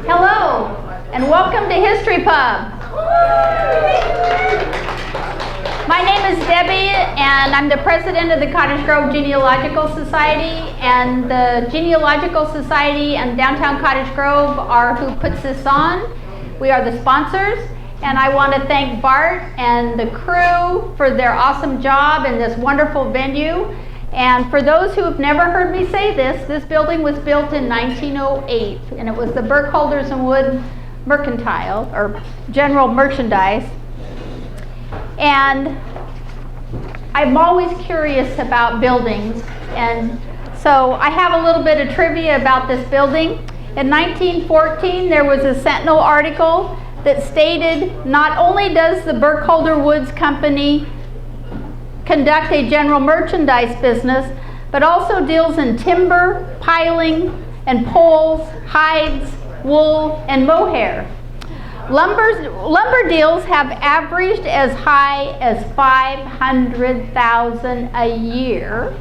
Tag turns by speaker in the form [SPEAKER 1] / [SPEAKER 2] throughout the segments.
[SPEAKER 1] Hello, and welcome to History Pub. My name is Debbie, and I'm the president of the Cottage Grove Genealogical Society, and the Genealogical Society and Downtown Cottage Grove are who puts this on. We are the sponsors, and I want to thank Bart and the crew for their awesome job in this wonderful venue. And for those who have never heard me say this building was built in 1908, and it was the Burkholders and Wood Mercantile, or General Merchandise. And I'm always curious about buildings, and so I have a little bit of trivia about this building. In 1914, there was a Sentinel article that stated, not only does the Burkholder Woods Company conduct a general merchandise business, but also deals in timber, piling, and poles, hides, wool, and mohair. Lumber deals have averaged as high as $500,000 a year.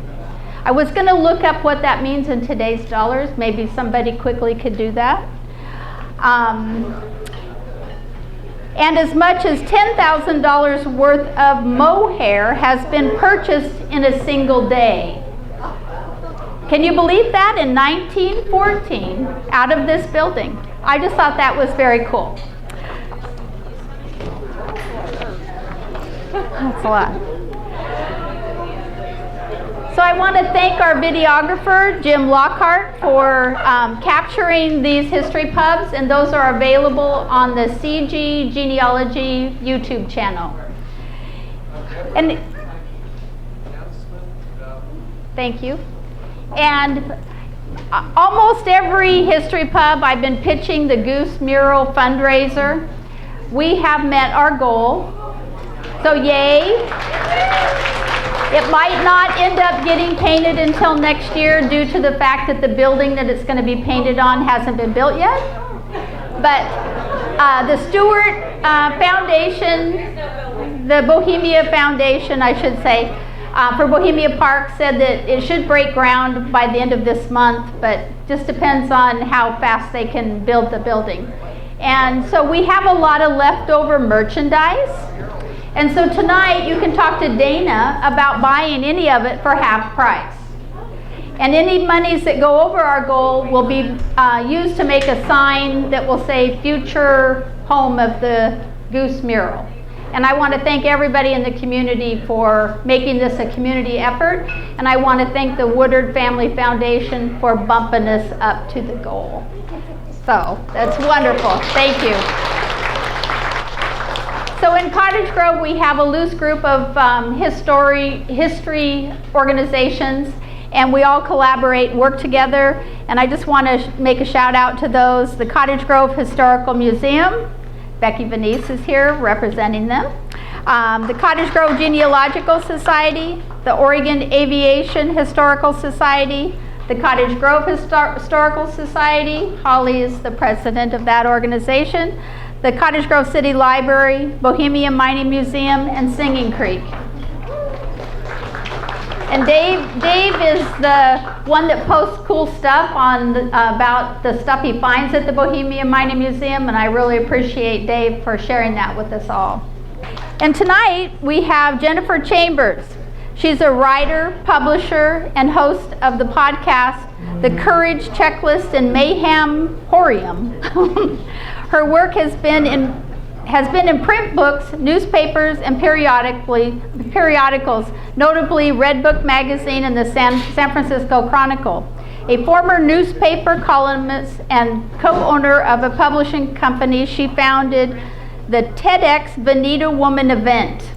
[SPEAKER 1] I was going to look up what that means in today's dollars. Maybe somebody quickly could do that. And as much as $10,000 worth of mohair has been purchased in a single day. Can you believe that? In 1914, out of this building. I just thought that was very cool. That's a lot. So I want to thank our videographer, Jim Lockhart, for capturing these history pubs, and those are available on the CG Genealogy YouTube channel. And thank you. And almost every history pub, I've been pitching the Goose Mural fundraiser. We have met our goal, so yay. It might not end up getting painted until next year due to the fact that the building that it's going to be painted on hasn't been built yet. But the Stewart Foundation, the Bohemia Foundation, I should say, for Bohemia Park said that it should break ground by the end of this month, but just depends on how fast they can build the building. And so we have a lot of leftover merchandise. And so tonight you can talk to Dana about buying any of it for half price. And any monies that go over our goal will be used to make a sign that will say future home of the Goose Mural. And I want to thank everybody in the community for making this a community effort. And I want to thank the Woodard Family Foundation for bumping us up to the goal. So that's wonderful. Thank you. So in Cottage Grove, we have a loose group of history organizations, and we all collaborate and work together. And I just want to make a shout out to those. The Cottage Grove Historical Museum, Becky Venice is here representing them. The Cottage Grove Genealogical Society, the Oregon Aviation Historical Society, the Cottage Grove Historical Society. Holly is the president of that organization. The Cottage Grove City Library, Bohemia Mining Museum, and Singing Creek. And Dave is the one that posts cool stuff on about the stuff he finds at the Bohemia Mining Museum, and I really appreciate Dave for sharing that with us all. And tonight we have Jennifer Chambers. She's a writer, publisher, and host of the podcast, The Courage Checklist and Mayhem Horium. Her work has been in print books, newspapers, and periodicals, notably Red Book Magazine and the San Francisco Chronicle. A former newspaper columnist and co-owner of a publishing company, she founded the TEDx Veneta Woman event.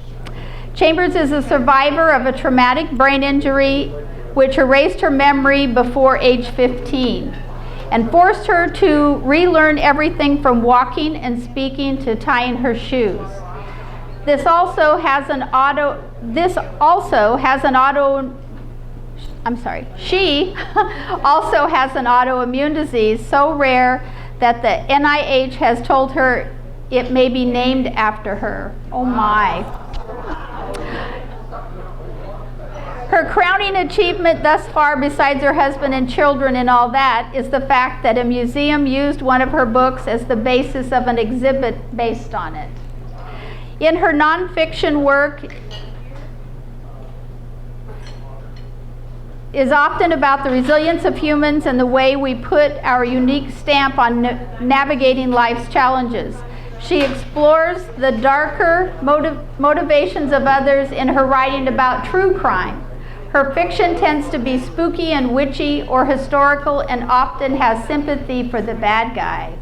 [SPEAKER 1] Chambers is a survivor of a traumatic brain injury which erased her memory before age 15. And forced her to relearn everything from walking and speaking to tying her shoes. She also has an autoimmune disease so rare that the NIH has told her it may be named after her. Oh my. Her Her crowning achievement thus far, besides her husband and children and all that, is the fact that a museum used one of her books as the basis of an exhibit based on it. In her nonfiction work is often about the resilience of humans and the way we put our unique stamp on navigating life's challenges. She explores the darker motivations of others in her writing about true crime. Her fiction tends to be spooky and witchy or historical and often has sympathy for the bad guy.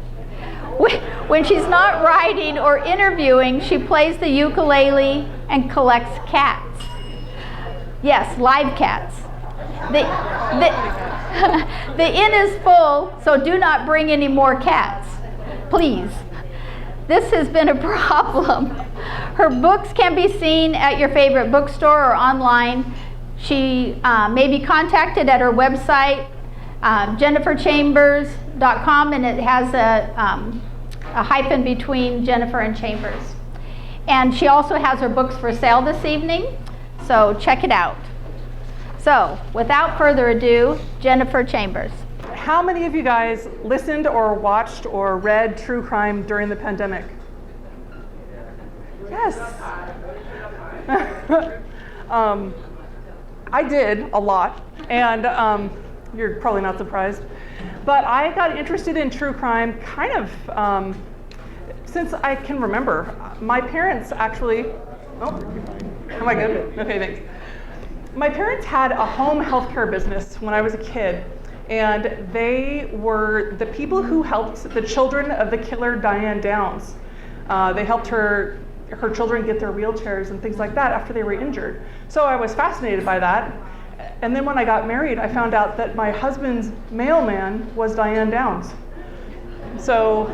[SPEAKER 1] When she's not writing or interviewing, she plays the ukulele and collects cats. Yes, live cats. The inn is full, so do not bring any more cats, please. This has been a problem. Her books can be seen at your favorite bookstore or online. She may be contacted at her website, jenniferchambers.com, and it has a hyphen between Jennifer and Chambers. And she also has her books for sale this evening, so check it out. So, without further ado, Jennifer Chambers.
[SPEAKER 2] How many of you guys listened or watched or read true crime during the pandemic? Yes. I did a lot, and you're probably not surprised. But I got interested in true crime kind of since I can remember. My parents actually, am I good? Okay, thanks. My parents had a home healthcare business when I was a kid, and they were the people who helped the children of the killer Diane Downs. They helped her children get their wheelchairs and things like that after they were injured. So I was fascinated by that. And then when I got married, I found out that my husband's mailman was Diane Downs. So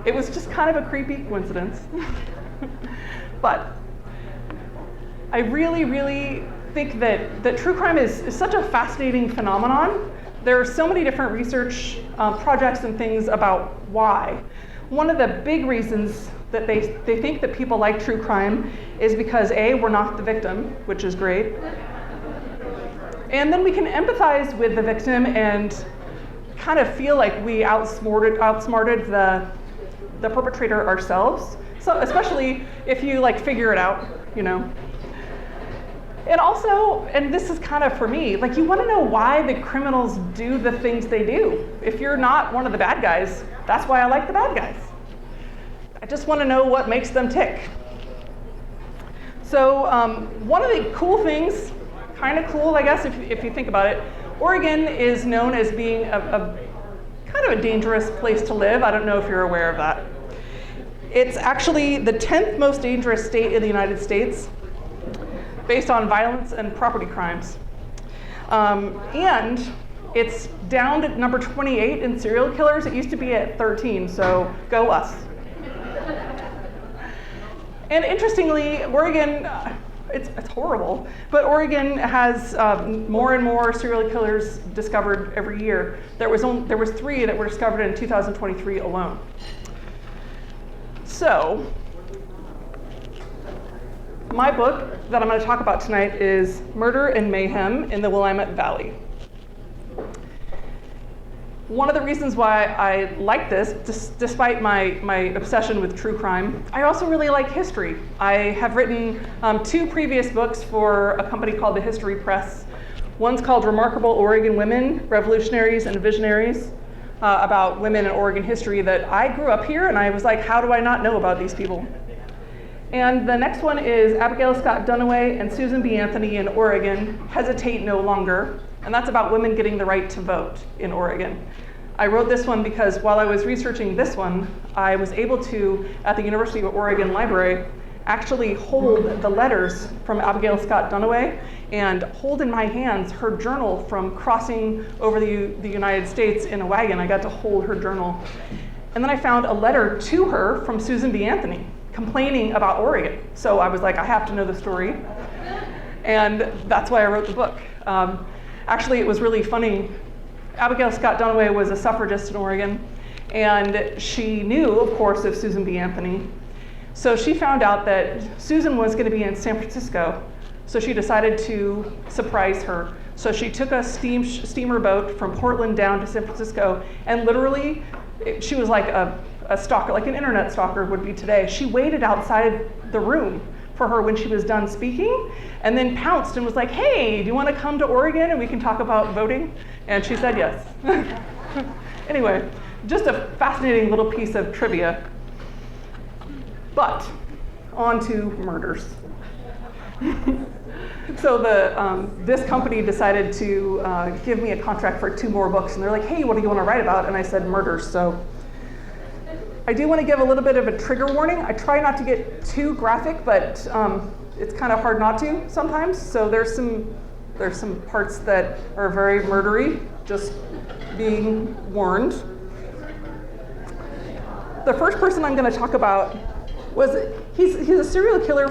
[SPEAKER 2] it was just kind of a creepy coincidence. But I really, really think that true crime is such a fascinating phenomenon. There are so many different research projects and things about why. One of the big reasons that they think that people like true crime is because A, we're not the victim, which is great. And then we can empathize with the victim and kind of feel like we outsmarted the perpetrator ourselves. So especially if you like figure it out, you know. And also, and this is kind of for me, like you want to know why the criminals do the things they do. If you're not one of the bad guys, that's why I like the bad guys. I just want to know what makes them tick. So one of the cool things, kind of cool, I guess, if you think about it, Oregon is known as being a kind of a dangerous place to live. I don't know if you're aware of that. It's actually the 10th most dangerous state in the United States, based on violence and property crimes. And it's down to number 28 in serial killers. It used to be at 13, so go us. And interestingly, Oregon, it's horrible, but Oregon has more and more serial killers discovered every year. There was 3 that were discovered in 2023 alone. So, my book that I'm going to talk about tonight is Murder and Mayhem in the Willamette Valley. One of the reasons why I like this, despite my obsession with true crime, I also really like history. I have written 2 previous books for a company called the History Press. One's called Remarkable Oregon Women, Revolutionaries and Visionaries, about women in Oregon history that I grew up here and I was like, how do I not know about these people? And the next one is Abigail Scott Duniway and Susan B. Anthony in Oregon, Hesitate No Longer. And that's about women getting the right to vote in Oregon. I wrote this one because while I was researching this one, I was able to, at the University of Oregon Library, actually hold the letters from Abigail Scott Duniway and hold in my hands her journal from crossing over the United States in a wagon. I got to hold her journal. And then I found a letter to her from Susan B. Anthony complaining about Oregon. So I was like, I have to know the story. And that's why I wrote the book. Actually, it was really funny. Abigail Scott Duniway was a suffragist in Oregon, and she knew, of course, of Susan B. Anthony. So she found out that Susan was going to be in San Francisco. So she decided to surprise her. So she took a steamer boat from Portland down to San Francisco, and literally, she was like a stalker, like an internet stalker would be today. She waited outside the room for her when she was done speaking, and then pounced and was like, hey, do you want to come to Oregon and we can talk about voting? And she said yes. Anyway, just a fascinating little piece of trivia. But on to murders. So this company decided to give me a contract for 2 more books, and they're like, hey, what do you want to write about? And I said murders. So I do want to give a little bit of a trigger warning. I try not to get too graphic, but it's kind of hard not to sometimes. So there's some parts that are very murdery, just being warned. The first person I'm going to talk about he's a serial killer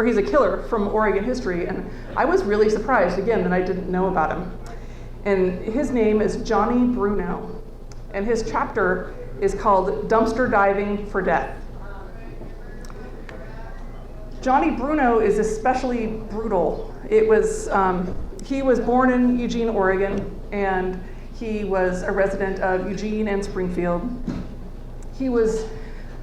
[SPEAKER 2] he's a killer from Oregon history, and I was really surprised again that I didn't know about him. And his name is Johnny Bruno, and his chapter is called Dumpster Diving for Death. Johnny Bruno is especially brutal. He was born in Eugene, Oregon, and he was a resident of Eugene and Springfield. He was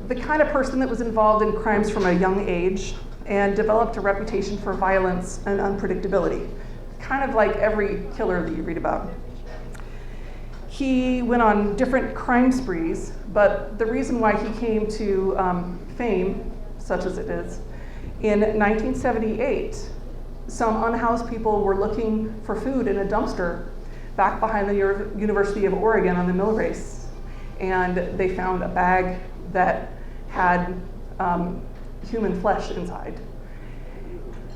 [SPEAKER 2] the kind of person that was involved in crimes from a young age and developed a reputation for violence and unpredictability, kind of like every killer that you read about. He went on different crime sprees, but the reason why he came to fame, such as it is, in 1978, some unhoused people were looking for food in a dumpster back behind the University of Oregon on the mill race, and they found a bag that had human flesh inside.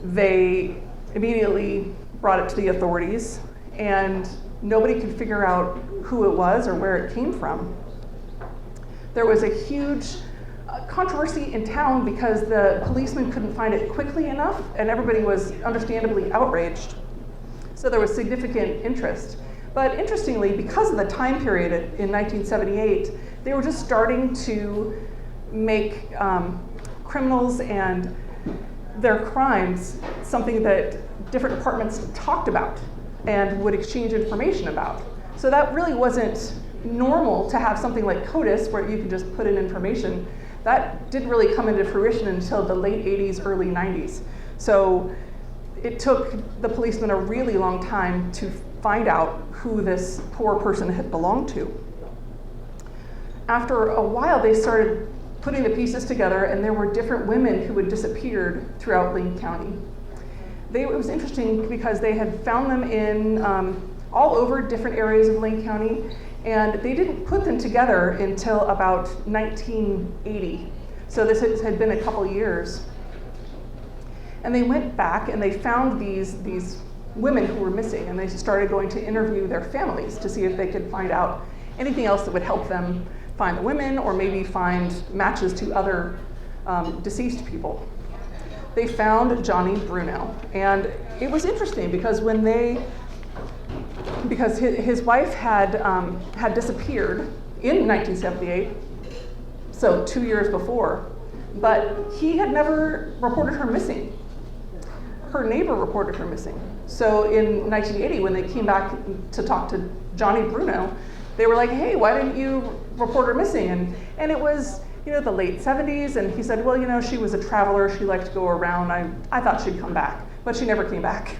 [SPEAKER 2] They immediately brought it to the authorities, and nobody could figure out who it was or where it came from. There was a huge controversy in town because the policeman couldn't find it quickly enough, and everybody was understandably outraged. So there was significant interest. But interestingly, because of the time period in 1978, they were just starting to make criminals and their crimes something that different departments talked about and would exchange information about. So that really wasn't normal to have something like CODIS where you could just put in information. That didn't really come into fruition until the late 80s, early 90s. So it took the policemen a really long time to find out who this poor person had belonged to. After a while, they started putting the pieces together, and there were different women who had disappeared throughout Lane County. It was interesting because they had found them in all over different areas of Lane County, and they didn't put them together until about 1980. So this had been a couple years. And they went back and they found these women who were missing, and they started going to interview their families to see if they could find out anything else that would help them find the women or maybe find matches to other deceased people. They found Johnny Bruno, and it was interesting because because his wife had disappeared in 1978, so 2 years before, but he had never reported her missing. Her neighbor reported her missing. So in 1980, when they came back to talk to Johnny Bruno, they were like, hey, why didn't you report her missing? And it was, the late 70s, and he said, well, she was a traveler, she liked to go around, I thought she'd come back, but she never came back.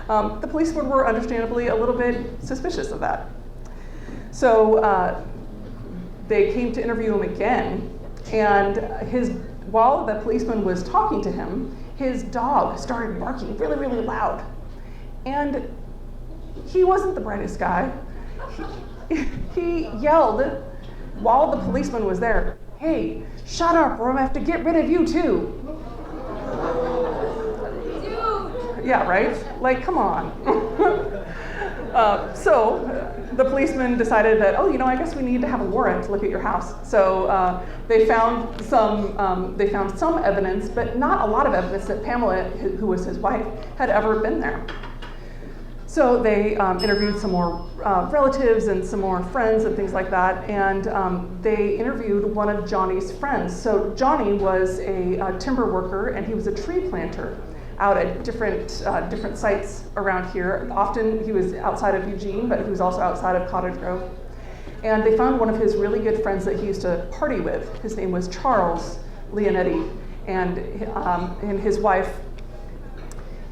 [SPEAKER 2] The policemen were understandably a little bit suspicious of that. So they came to interview him again, and while the policeman was talking to him, his dog started barking really, really loud. And he wasn't the brightest guy. He yelled while the policeman was there, hey, shut up or I'm gonna have to get rid of you too. Dude. Yeah, right? Like, come on. So the policeman decided that, I guess we need to have a warrant to look at your house. So they found some evidence, but not a lot of evidence that Pamela, who was his wife, had ever been there. So they interviewed some more relatives and some more friends and things like that, and they interviewed one of Johnny's friends. So Johnny was a timber worker, and he was a tree planter out at different sites around here. Often he was outside of Eugene, but he was also outside of Cottage Grove. And they found one of his really good friends that he used to party with. His name was Charles Leonetti, and his wife.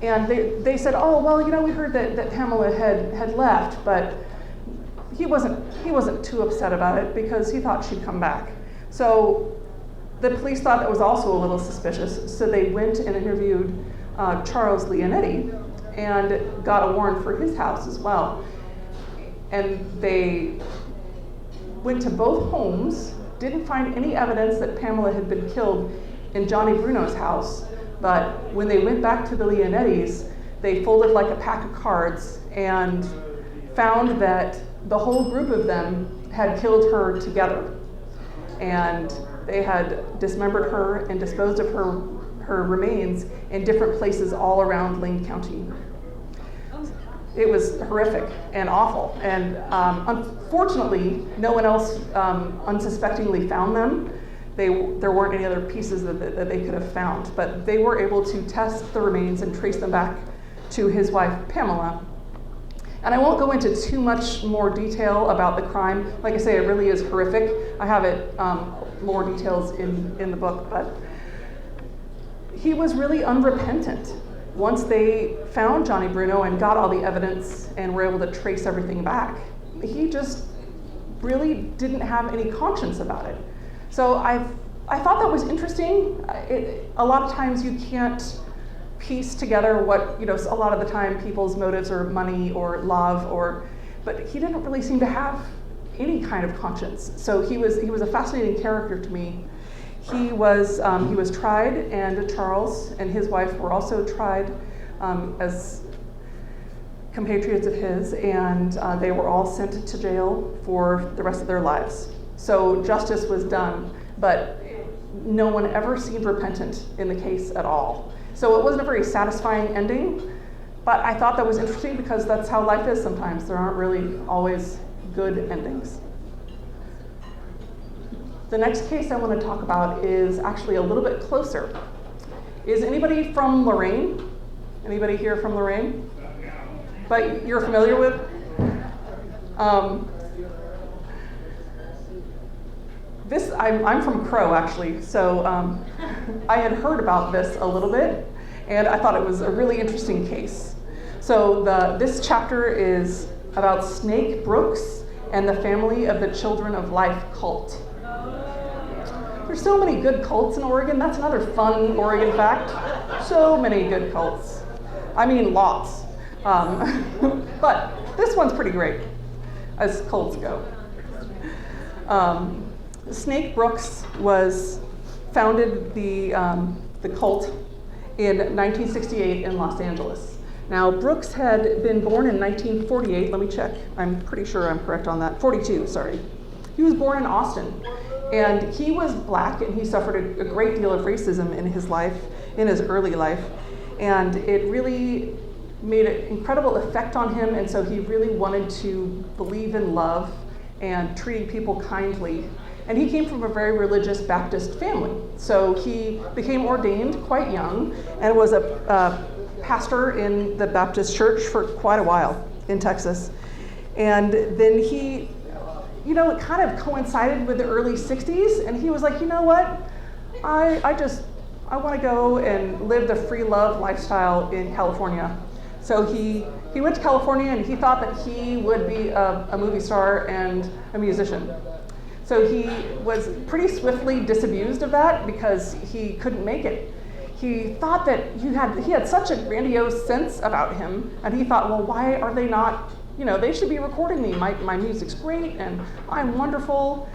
[SPEAKER 2] And they said, oh, well, you know, we heard that Pamela had left, but he wasn't too upset about it because he thought she'd come back. So the police thought that was also a little suspicious, so they went and interviewed Charles Leonetti and got a warrant for his house as well. And they went to both homes, didn't find any evidence that Pamela had been killed in Johnny Bruno's house. But when they went back to the Leonettis, they folded like a pack of cards and found that the whole group of them had killed her together. And they had dismembered her and disposed of her remains in different places all around Lane County. It was horrific and awful. And unfortunately, no one else unsuspectingly found them. There weren't any other pieces that they could have found, but they were able to test the remains and trace them back to his wife, Pamela. And I won't go into too much more detail about the crime. Like I say, it really is horrific. I have it more details in the book, but he was really unrepentant. Once they found Johnny Bruno and got all the evidence and were able to trace everything back, he just really didn't have any conscience about it. So I thought that was interesting. A lot of times you can't piece together what, a lot of the time people's motives are money or love, but he didn't really seem to have any kind of conscience. So he was a fascinating character to me. He was tried, and Charles and his wife were also tried as compatriots of his, and they were all sent to jail for the rest of their lives. So justice was done, but no one ever seemed repentant in the case at all. So it wasn't a very satisfying ending, but I thought that was interesting because that's how life is sometimes. There aren't really always good endings. The next case I want to talk about is actually a little bit closer. Is anybody from Lorraine? Anybody here from Lorraine? But you're familiar with? I'm from Crow, actually, so I had heard about this a little bit, and I thought it was a really interesting case. So this chapter is about Snake Brooks and the family of the Children of Life cult. There's so many good cults in Oregon. That's another fun Oregon fact. So many good cults. I mean, lots. But this one's pretty great, as cults go. Snake Brooks founded the cult in 1968 in Los Angeles. Now, Brooks had been born in 1948. Let me check. I'm pretty sure I'm correct on that. 42, sorry. He was born in Austin. And he was black, and he suffered a great deal of racism in his life, in his early life. And it really made an incredible effect on him, and so he really wanted to believe in love and treating people kindly. And he came from a very religious Baptist family. So he became ordained quite young and was a pastor in the Baptist church for quite a while in Texas. And then he, it kind of coincided with the early 60s, and he was like, you know what? I want to go and live the free love lifestyle in California. So he went to California, and he thought that he would be a movie star and a musician. So he was pretty swiftly disabused of that because he couldn't make it. He thought that he had such a grandiose sense about him, and he thought, well, why are they not, they should be recording me. My music's great, and I'm wonderful.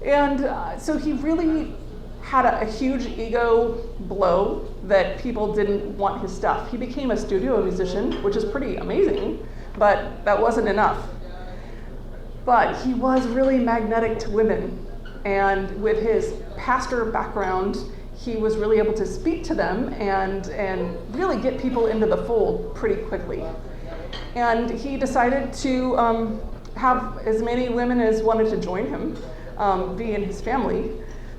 [SPEAKER 2] And so he really had a huge ego blow that people didn't want his stuff. He became a studio musician, which is pretty amazing, but that wasn't enough. But he was really magnetic to women, and with his pastor background, he was really able to speak to them and really get people into the fold pretty quickly. And he decided to have as many women as wanted to join him, be in his family.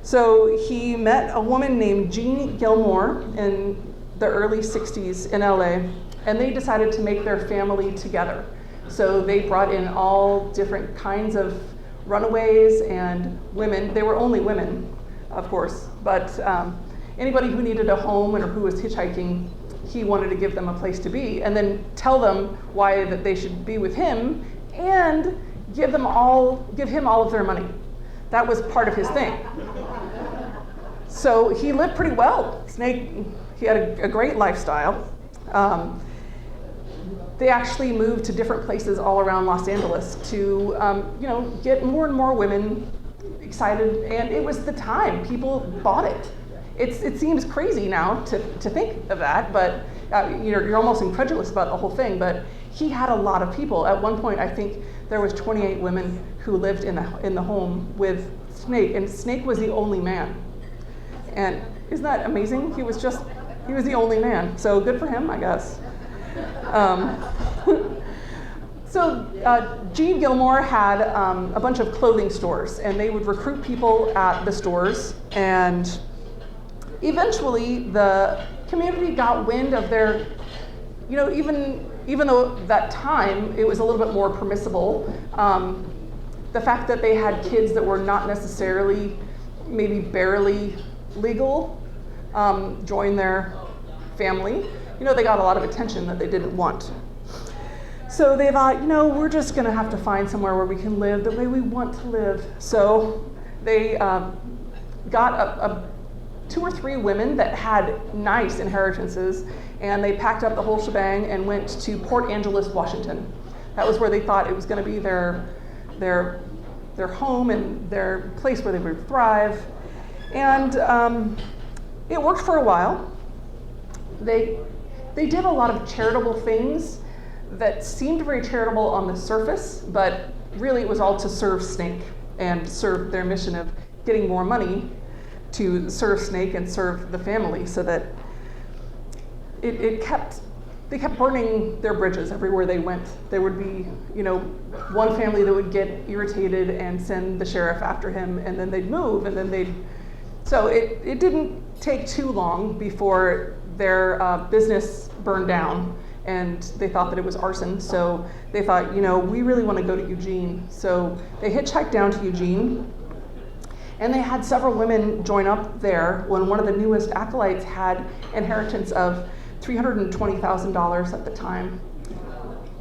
[SPEAKER 2] So he met a woman named Jean Gilmore in the early 60s in LA, and they decided to make their family together. So they brought in all different kinds of runaways and women. They were only women, of course, but anybody who needed a home or who was hitchhiking, he wanted to give them a place to be, and then tell them why that they should be with him, and give him all of their money. That was part of his thing. So he lived pretty well. Snake, he had a great lifestyle. They actually moved to different places all around Los Angeles to, get more and more women excited, and it was the time. People bought it. It seems crazy now to think of that, but you're almost incredulous about the whole thing. But he had a lot of people. At one point, I think there was 28 women who lived in the home with Snake, and Snake was the only man. And isn't that amazing? He was the only man. So good for him, I guess. So Jean Gilmore had a bunch of clothing stores, and they would recruit people at the stores, and eventually the community got wind of their, even though that time it was a little bit more permissible, the fact that they had kids that were not necessarily, maybe barely legal, join their family. They got a lot of attention that they didn't want. So they thought, we're just gonna have to find somewhere where we can live the way we want to live. So they got 2 or 3 women that had nice inheritances, and they packed up the whole shebang and went to Port Angeles, Washington. That was where they thought it was gonna be their home and their place where they would thrive. And it worked for a while. They did a lot of charitable things that seemed very charitable on the surface, but really it was all to serve Snake and serve their mission of getting more money to serve Snake and serve the family, so that they kept burning their bridges everywhere they went. There would be, one family that would get irritated and send the sheriff after him, and then they'd move, and then so it didn't take too long before their business burned down, and they thought that it was arson. So they thought, we really want to go to Eugene. So they hitchhiked down to Eugene, and they had several women join up there when one of the newest acolytes had inheritance of $320,000 at the time.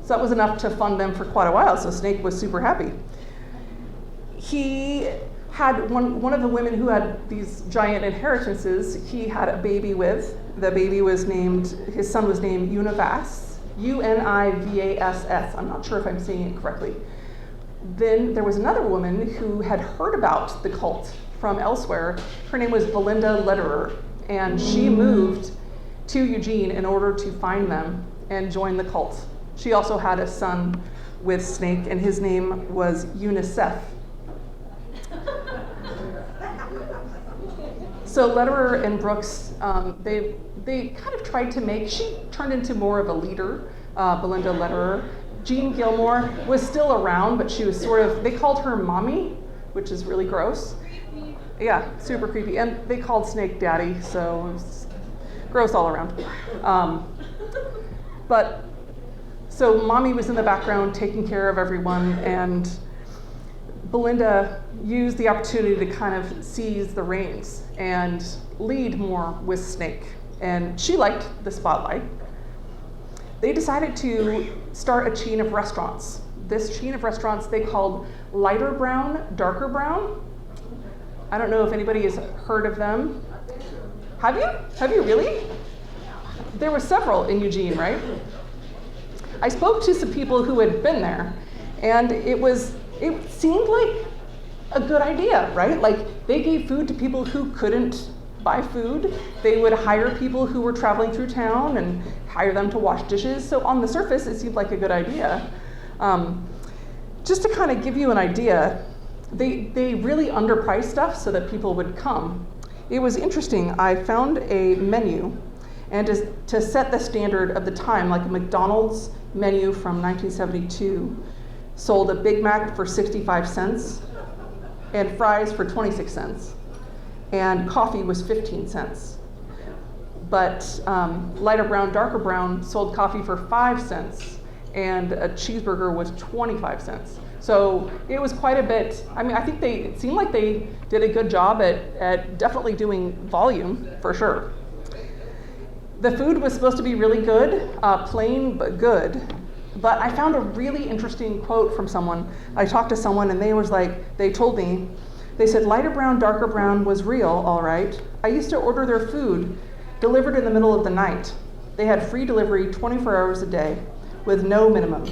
[SPEAKER 2] So that was enough to fund them for quite a while, so Snake was super happy. He had one of the women who had these giant inheritances, he had a baby with. The baby his son was named Univas, Univass. I'm not sure if I'm saying it correctly. Then there was another woman who had heard about the cult from elsewhere. Her name was Belinda Lederer, and she moved to Eugene in order to find them and join the cult. She also had a son with Snake, and his name was UNICEF. So Lederer and Brooks, they kind of tried to she turned into more of a leader, Belinda Lederer. Jean Gilmore was still around, but she was they called her Mommy, which is really gross. Yeah, super creepy. And they called Snake Daddy, so it was gross all around. So Mommy was in the background taking care of everyone, and Belinda used the opportunity to kind of seize the reins and lead more with Snake. And she liked the spotlight. They decided to start a chain of restaurants. This chain of restaurants they called Lighter Brown, Darker Brown. I don't know if anybody has heard of them. Have you? Have you really? There were several in Eugene, right? I spoke to some people who had been there, and it seemed like a good idea, right? Like, they gave food to people who couldn't buy food. They would hire people who were traveling through town and hire them to wash dishes. So on the surface, it seemed like a good idea. Just to kind of give you an idea, they really underpriced stuff so that people would come. It was interesting. I found a menu, and to set the standard of the time, like a McDonald's menu from 1972 sold a Big Mac for 65 cents and fries for 26 cents, and coffee was 15 cents. But lighter brown, darker brown sold coffee for 5 cents, and a cheeseburger was 25 cents. So it was quite a bit. I mean, I think it seemed like they did a good job at definitely doing volume, for sure. The food was supposed to be really good, plain but good. But I found a really interesting quote from someone. I talked to someone and they told me, they said, lighter brown, darker brown was real, all right. I used to order their food delivered in the middle of the night. They had free delivery 24 hours a day with no minimum.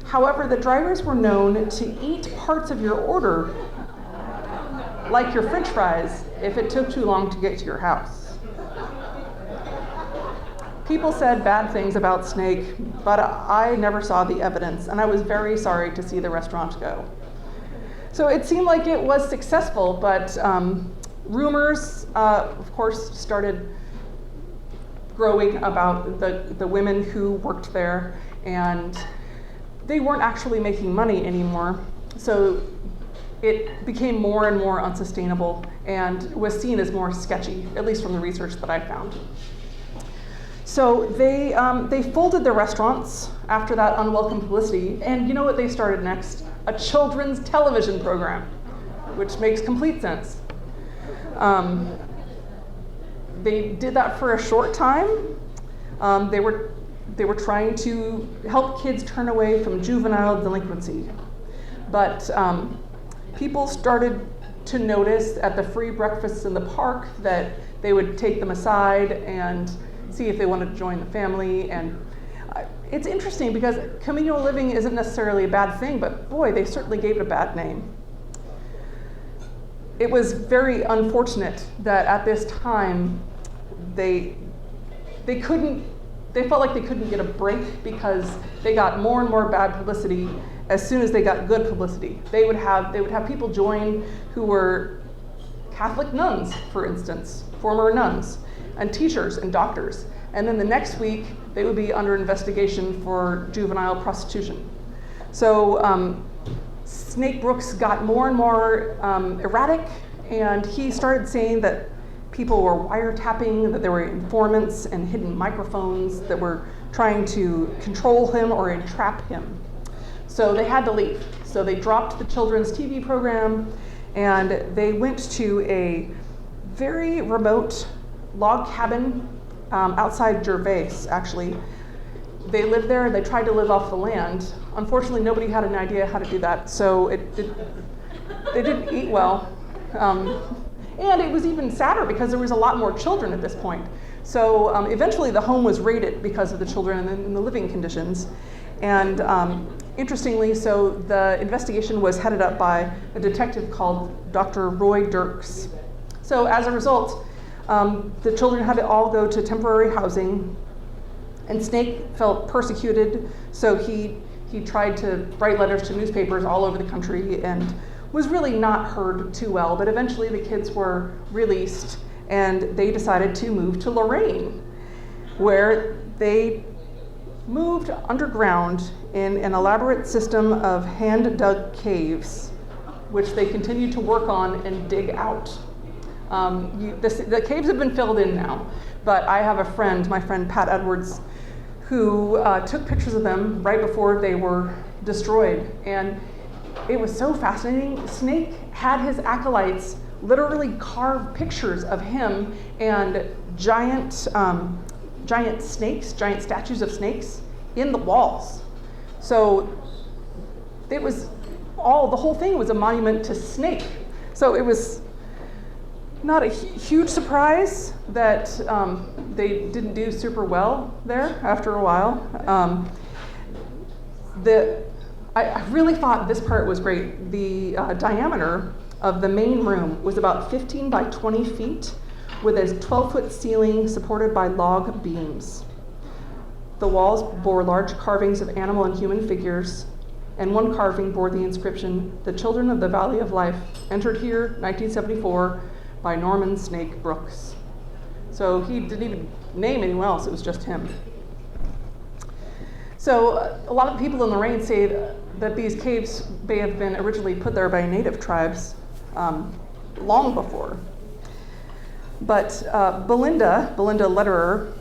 [SPEAKER 2] However, the drivers were known to eat parts of your order, like your French fries, if it took too long to get to your house. People said bad things about Snake, but I never saw the evidence, and I was very sorry to see the restaurant go. So it seemed like it was successful, but rumors, of course, started growing about the women who worked there, and they weren't actually making money anymore. So it became more and more unsustainable and was seen as more sketchy, at least from the research that I found. So they folded their restaurants after that unwelcome publicity, and you know what they started next? A children's television program, which makes complete sense. They did that for a short time. They were trying to help kids turn away from juvenile delinquency, but people started to notice at the free breakfasts in the park that they would take them aside and see if they wanted to join the family. And it's interesting because communal living isn't necessarily a bad thing, but boy, they certainly gave it a bad name. It was very unfortunate that at this time they felt like they couldn't get a break because they got more and more bad publicity as soon as they got good publicity. They would have people join who were Catholic nuns, for instance, former nuns, and teachers and doctors. And then the next week, they would be under investigation for juvenile prostitution. So Snake Brooks got more and more erratic, and he started saying that people were wiretapping, that there were informants and hidden microphones that were trying to control him or entrap him. So they had to leave. So they dropped the children's TV program, and they went to a very remote log cabin outside Gervais, actually. They lived there, they tried to live off the land. Unfortunately, nobody had an idea how to do that, so they didn't eat well. And it was even sadder because there was a lot more children at this point. So eventually the home was raided because of the children and the living conditions. And interestingly, so the investigation was headed up by a detective called Dr. Roy Dirks. So as a result, the children had to all go to temporary housing, and Snake felt persecuted, so he tried to write letters to newspapers all over the country and was really not heard too well, but eventually the kids were released and they decided to move to Lorraine, where they moved underground in an elaborate system of hand-dug caves, which they continued to work on and dig out. The caves have been filled in now, but I have a friend, my friend Pat Edwards, who took pictures of them right before they were destroyed. And it was so fascinating. Snake had his acolytes literally carve pictures of him and giant snakes, giant statues of snakes in the walls. So it was the whole thing was a monument to Snake. So it was not a huge surprise that they didn't do super well there after a while. I really thought this part was great. The diameter of the main room was about 15 by 20 feet with a 12-foot ceiling supported by log beams. The walls bore large carvings of animal and human figures, and one carving bore the inscription, "The Children of the Valley of Life, entered here, 1974, by Norman Snake Brooks." So he didn't even name anyone else, it was just him. So a lot of people in Lorraine say that these caves may have been originally put there by native tribes long before. But Belinda Lederer,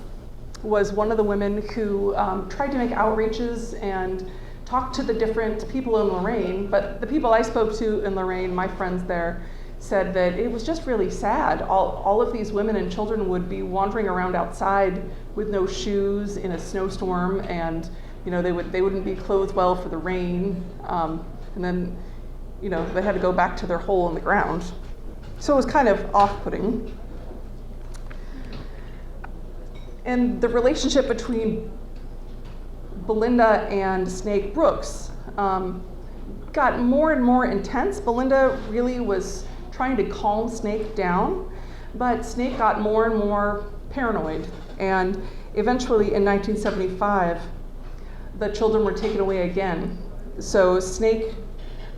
[SPEAKER 2] was one of the women who tried to make outreaches and talk to the different people in Lorraine. But the people I spoke to in Lorraine, my friends there, said that it was just really sad. All of these women and children would be wandering around outside with no shoes in a snowstorm, and they wouldn't be clothed well for the rain, and then they had to go back to their hole in the ground. So it was kind of off-putting. And the relationship between Belinda and Snake Brooks got more and more intense. Belinda really was trying to calm Snake down, but Snake got more and more paranoid. And eventually in 1975, the children were taken away again. So Snake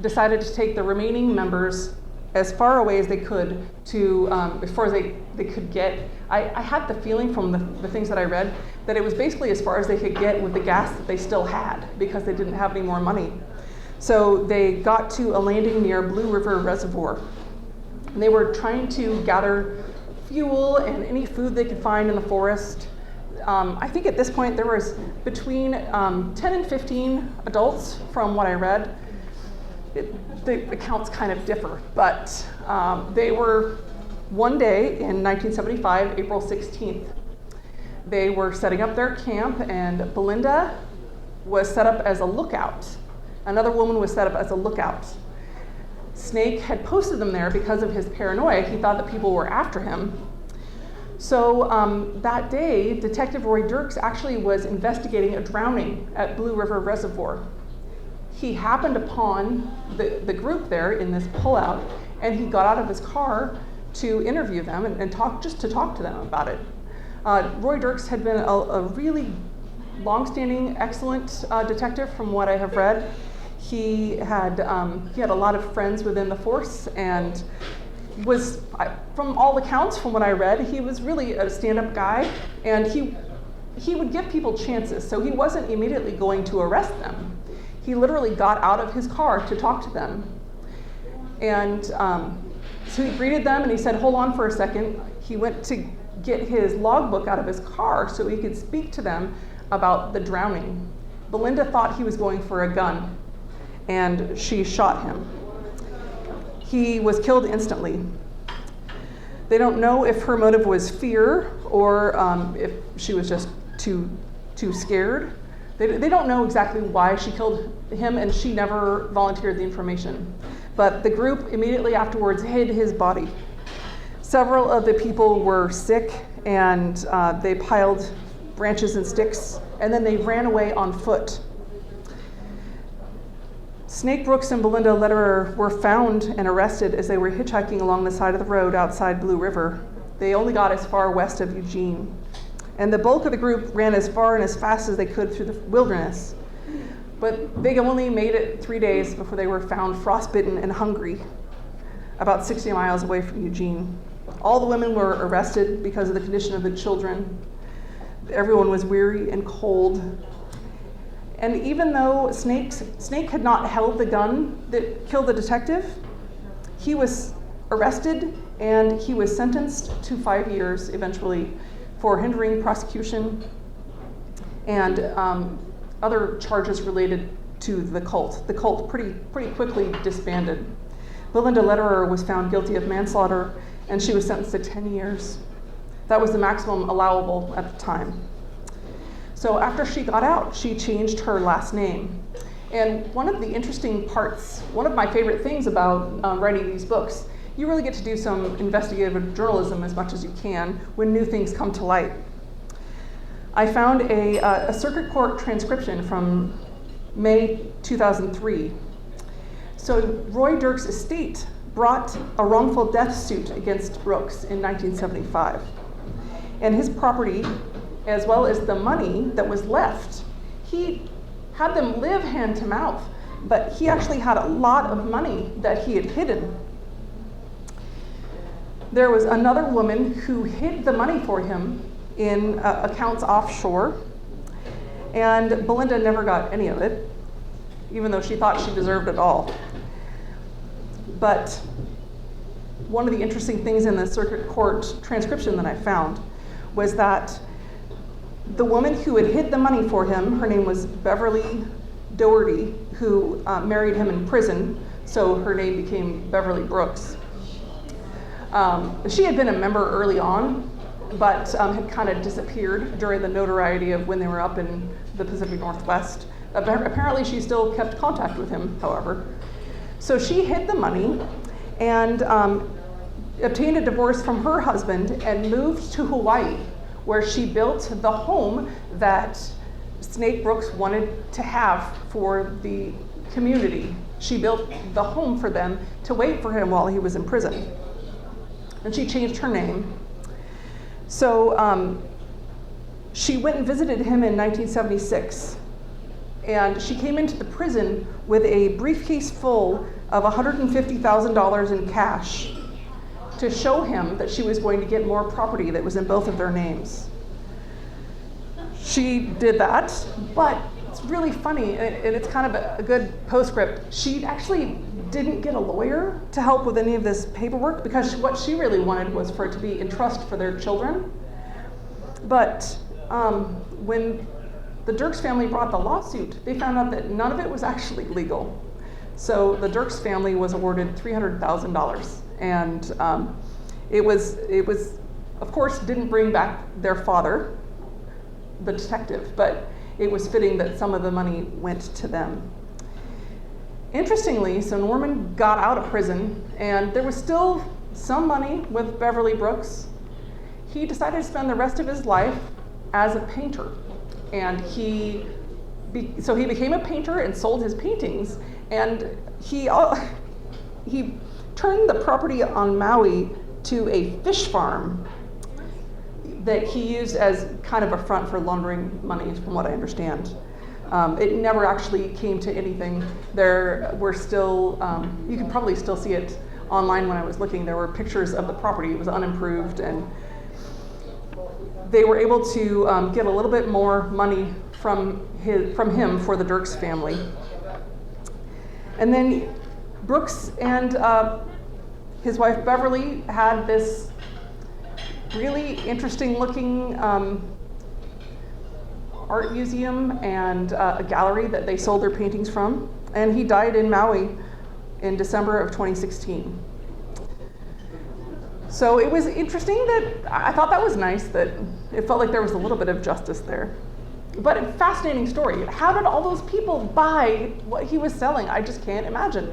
[SPEAKER 2] decided to take the remaining members as far away as they could to, as far as they could get. I had the feeling from the things that I read that it was basically as far as they could get with the gas that they still had, because they didn't have any more money. So they got to a landing near Blue River Reservoir. And they were trying to gather fuel and any food they could find in the forest. I think at this point there was between 10 and 15 adults from what I read. The accounts kind of differ, but they were one day in 1975, April 16th. They were setting up their camp, and Belinda was set up as a lookout. Another woman was set up as a lookout. Snake had posted them there because of his paranoia. He thought that people were after him. So that day, Detective Roy Dirks actually was investigating a drowning at Blue River Reservoir. He happened upon the group there in this pullout, and he got out of his car to interview them and talk to them about it. Roy Dirks had been a really long-standing, excellent detective from what I have read. He had a lot of friends within the force, and was, from all accounts from what I read, he was really a stand-up guy, and he would give people chances, so he wasn't immediately going to arrest them. He literally got out of his car to talk to them. And so he greeted them and he said, hold on for a second. He went to get his logbook out of his car so he could speak to them about the drowning. Belinda thought he was going for a gun, and she shot him. He was killed instantly. They don't know if her motive was fear or if she was just too scared. They don't know exactly why she killed him, and she never volunteered the information. But the group immediately afterwards hid his body. Several of the people were sick, and they piled branches and sticks, and then they ran away on foot. Snake Brooks and Belinda Lederer were found and arrested as they were hitchhiking along the side of the road outside Blue River. They only got as far west of Eugene. And the bulk of the group ran as far and as fast as they could through the wilderness. But they only made it 3 days before they were found frostbitten and hungry, about 60 miles away from Eugene. All the women were arrested because of the condition of the children. Everyone was weary and cold. And even though Snake had not held the gun that killed the detective, he was arrested and he was sentenced to 5 years eventually for hindering prosecution and other charges related to the cult. The cult pretty quickly disbanded. Belinda Lederer was found guilty of manslaughter, and she was sentenced to 10 years. That was the maximum allowable at the time. So after she got out, she changed her last name. And one of the interesting parts, one of my favorite things about writing these books, you really get to do some investigative journalism as much as you can when new things come to light. I found a circuit court transcription from May 2003. So Roy Dirks' estate brought a wrongful death suit against Brooks in 1975. And his property, as well as the money that was left, he had them live hand to mouth, but he actually had a lot of money that he had hidden. There was another woman who hid the money for him in accounts offshore, and Belinda never got any of it, even though she thought she deserved it all. But one of the interesting things in the circuit court transcription that I found was that the woman who had hid the money for him, her name was Beverly Doherty, who married him in prison, so her name became Beverly Brooks. She had been a member early on, but had kind of disappeared during the notoriety of when they were up in the Pacific Northwest. Apparently she still kept contact with him, however. So she hid the money and obtained a divorce from her husband and moved to Hawaii, where she built the home that Snake Brooks wanted to have for the community. She built the home for them to wait for him while he was in prison. And she changed her name. So she went and visited him in 1976. And she came into the prison with a briefcase full of $150,000 in cash to show him that she was going to get more property that was in both of their names. She did that, but it's really funny, and it's kind of a good postscript. She actually didn't get a lawyer to help with any of this paperwork because what she really wanted was for it to be in trust for their children. But when the Dirks family brought the lawsuit, they found out that none of it was actually legal. So the Dirks family was awarded $300,000, and it was, of course, didn't bring back their father, the detective, but it was fitting that some of the money went to them. Interestingly, so Norman got out of prison, and there was still some money with Beverly Brooks. He decided to spend the rest of his life as a painter, and so he became a painter and sold his paintings, and he turned the property on Maui to a fish farm that he used as kind of a front for laundering money, from what I understand. It never actually came to anything. There were still, you can probably still see it online when I was looking. There were pictures of the property. It was unimproved, and they were able to get a little bit more money from him for the Dirks family. And then Brooks and his wife Beverly had this really interesting looking art museum and a gallery that they sold their paintings from. And he died in Maui in December of 2016. So it was interesting that, I thought that was nice that it felt like there was a little bit of justice there. But a fascinating story. How did all those people buy what he was selling? I just can't imagine.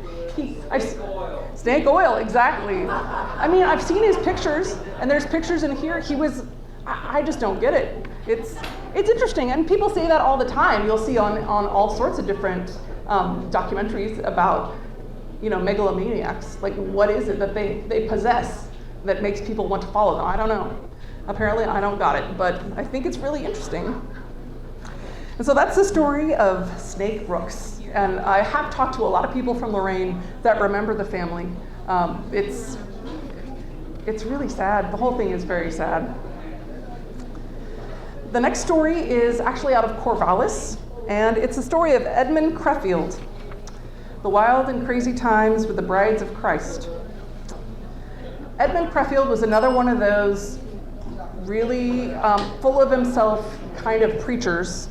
[SPEAKER 2] Snake oil, exactly. I mean, I've seen his pictures, and there's pictures in here. I just don't get it. It's interesting, and people say that all the time. You'll see on all sorts of different documentaries about, megalomaniacs. Like, what is it that they possess that makes people want to follow them? I don't know. Apparently, I don't got it, but I think it's really interesting. And so that's the story of Snake Brooks. And I have talked to a lot of people from Lorain that remember the family. It's really sad. The whole thing is very sad. The next story is actually out of Corvallis, and it's the story of Edmund Creffield, The Wild and Crazy Times with the Brides of Christ. Edmund Creffield was another one of those really full of himself kind of preachers.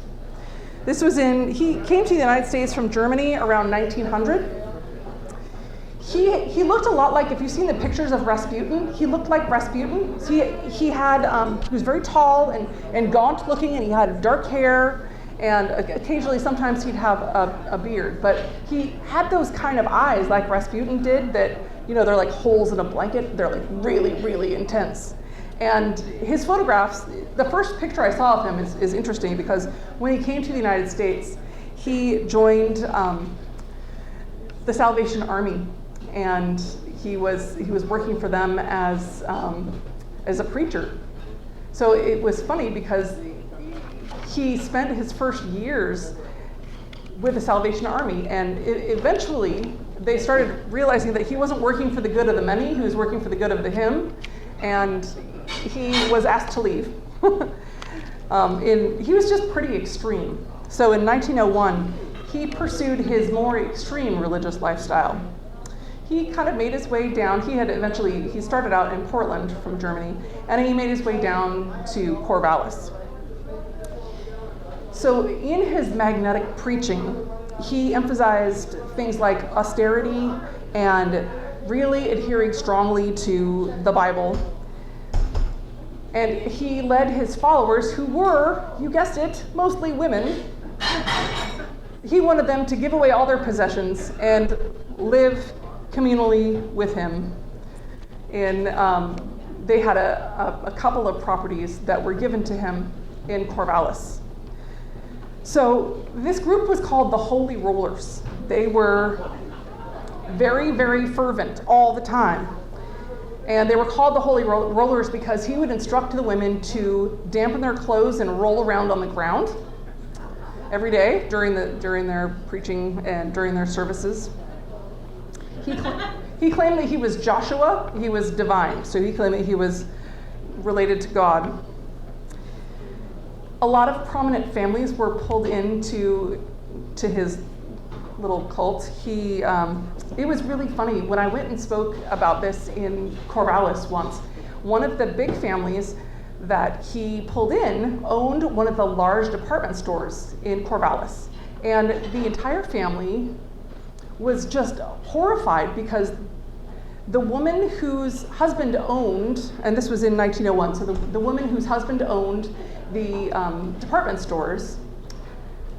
[SPEAKER 2] He came to the United States from Germany around 1900. He looked a lot like, if you've seen the pictures of Rasputin, he looked like Rasputin. So he was very tall and gaunt looking, and he had dark hair, and occasionally sometimes he'd have a beard. But he had those kind of eyes like Rasputin did that, they're like holes in a blanket. They're like really, really intense. And his photographs, the first picture I saw of him is interesting because when he came to the United States, he joined the Salvation Army, and he was working for them as a preacher. So it was funny because he spent his first years with the Salvation Army, and eventually they started realizing that he wasn't working for the good of the many, he was working for the good of the him. and he was asked to leave. He was just pretty extreme. So in 1901, he pursued his more extreme religious lifestyle. He kind of made his way down. He started out in Portland from Germany, and he made his way down to Corvallis. So in his magnetic preaching, he emphasized things like austerity and really adhering strongly to the Bible. And he led his followers, who were, you guessed it, mostly women. He wanted them to give away all their possessions and live communally with him. And they had a couple of properties that were given to him in Corvallis. So this group was called the Holy Rollers. They were very, very fervent all the time. And they were called the Holy Rollers because he would instruct the women to dampen their clothes and roll around on the ground every day during their preaching and during their services. He claimed that he was Joshua. He was divine, so he claimed that he was related to God. A lot of prominent families were pulled into his little cult. It was really funny. When I went and spoke about this in Corvallis once, one of the big families that he pulled in owned one of the large department stores in Corvallis. And the entire family was just horrified because the woman whose husband owned, and this was in 1901, so the woman whose husband owned the department stores,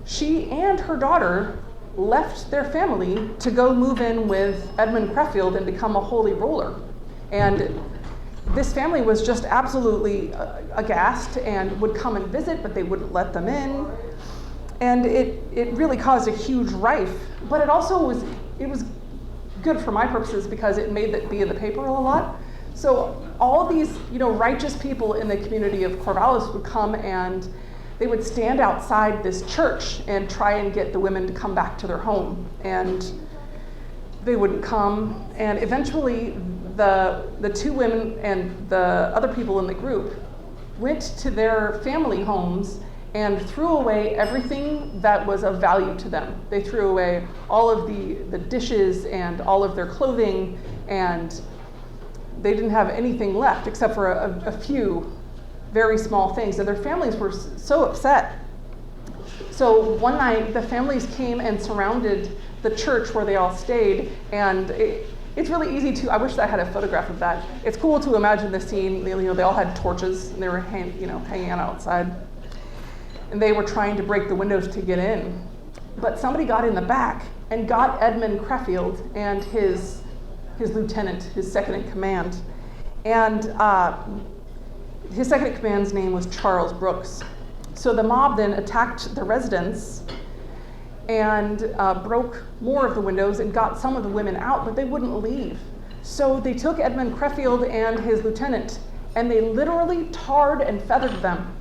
[SPEAKER 2] she and her daughter left their family to go move in with Edmund Crefeld and become a holy roller. And this family was just absolutely aghast and would come and visit, but they wouldn't let them in. And it really caused a huge rife, but it was good for my purposes because it made it be in the paper a lot. So all these, righteous people in the community of Corvallis would come and they would stand outside this church and try and get the women to come back to their home. And they wouldn't come. And eventually the two women and the other people in the group went to their family homes and threw away everything that was of value to them. They threw away all of the dishes and all of their clothing, and they didn't have anything left except for a few very small things. And their families were so upset. So one night, the families came and surrounded the church where they all stayed, and it's really easy to, I wish I had a photograph of that. It's cool to imagine the scene. They all had torches, and they were hanging out outside. And they were trying to break the windows to get in. But somebody got in the back and got Edmund Crefeld and his lieutenant, his second in command. And his second in command's name was Charles Brooks. So the mob then attacked the residence and broke more of the windows and got some of the women out, but they wouldn't leave. So they took Edmund Crefeld and his lieutenant, and they literally tarred and feathered them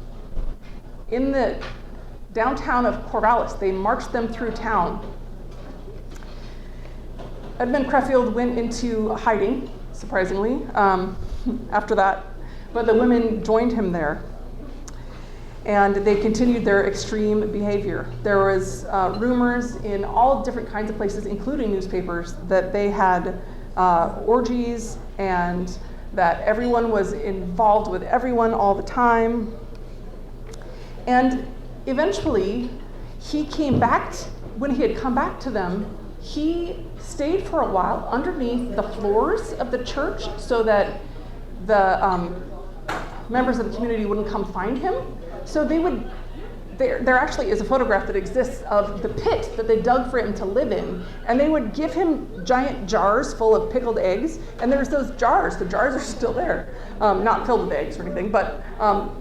[SPEAKER 2] in the downtown of Corvallis. They marched them through town. Edmund Crefeld went into hiding, surprisingly, after that, but the women joined him there. And they continued their extreme behavior. There was rumors in all different kinds of places, including newspapers, that they had orgies and that everyone was involved with everyone all the time. And eventually, he came back, when he had come back to them, he stayed for a while underneath the floors of the church so that the members of the community wouldn't come find him. So there actually is a photograph that exists of the pit that they dug for him to live in, and they would give him giant jars full of pickled eggs, and there's those jars. The jars are still there, not filled with eggs or anything, but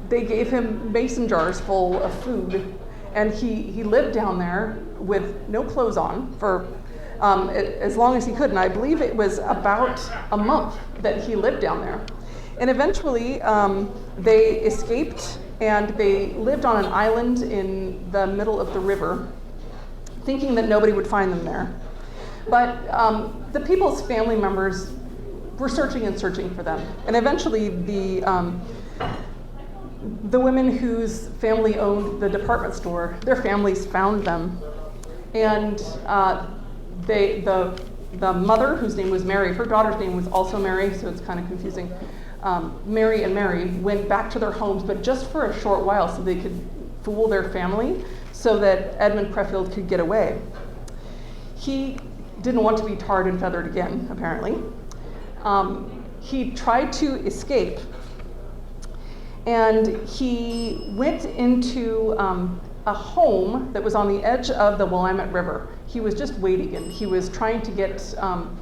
[SPEAKER 2] they gave him mason jars full of food, and he lived down there with no clothes on for as long as he could, and I believe it was about a month that he lived down there. And eventually they escaped, and they lived on an island in the middle of the river, thinking that nobody would find them there. But the people's family members were searching and searching for them. And eventually the women whose family owned the department store, their families found them. And the mother, whose name was Mary, her daughter's name was also Mary, so it's kind of confusing. Mary and Mary went back to their homes, but just for a short while so they could fool their family so that Edmund Crefeld could get away. He didn't want to be tarred and feathered again, apparently. He tried to escape, and he went into a home that was on the edge of the Willamette River. He was just waiting, and he was trying to get some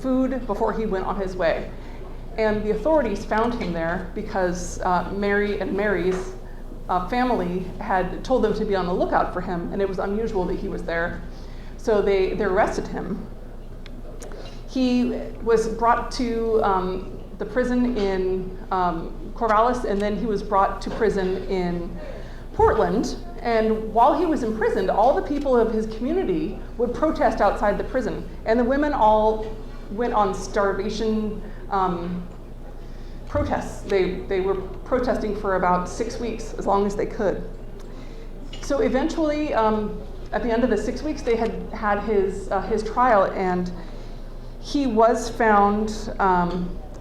[SPEAKER 2] food before he went on his way. And the authorities found him there because Mary and Mary's family had told them to be on the lookout for him, and it was unusual that he was there. So they arrested him. He was brought to the prison in Corvallis, and then he was brought to prison in Portland. And while he was imprisoned, all the people of his community would protest outside the prison. And the women all went on starvation protests. They were protesting for about 6 weeks, as long as they could. So eventually, at the end of the 6 weeks, they had his trial, and he was found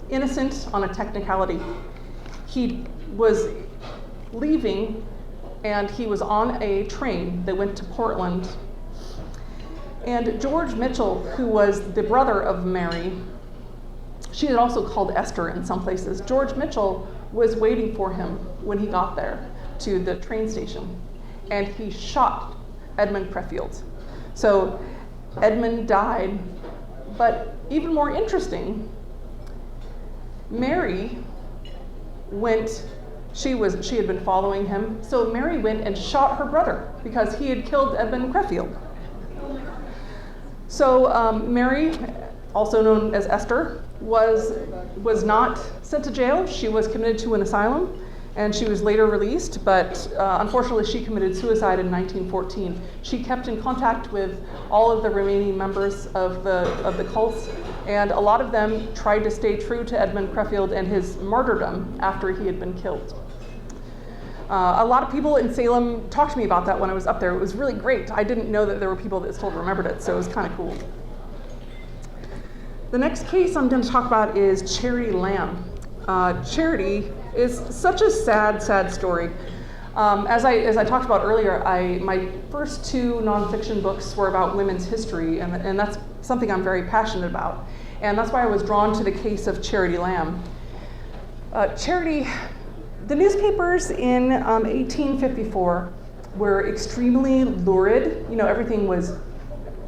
[SPEAKER 2] innocent on a technicality. He was leaving, and he was on a train that went to Portland. And George Mitchell, who was the brother of Mary, she had also called Esther in some places. George Mitchell was waiting for him when he got there to the train station, and he shot Edmund Crefeld. So Edmund died, but even more interesting, Mary went, she had been following him, so Mary went and shot her brother because he had killed Edmund Crefeld. So Mary, also known as Esther, was not sent to jail. She was committed to an asylum, and she was later released, but unfortunately she committed suicide in 1914. She kept in contact with all of the remaining members of the cults, and a lot of them tried to stay true to Edmund Crefeld and his martyrdom after he had been killed. A lot of people in Salem talked to me about that when I was up there. It was really great. I didn't know that there were people that still remembered it, so it was kind of cool. The next case I'm going to talk about is Charity Lamb. Charity is such a sad, sad story. As I talked about earlier, my first two nonfiction books were about women's history, and that's something I'm very passionate about. And that's why I was drawn to the case of Charity Lamb. Charity, the newspapers in 1854 were extremely lurid. You know, everything was,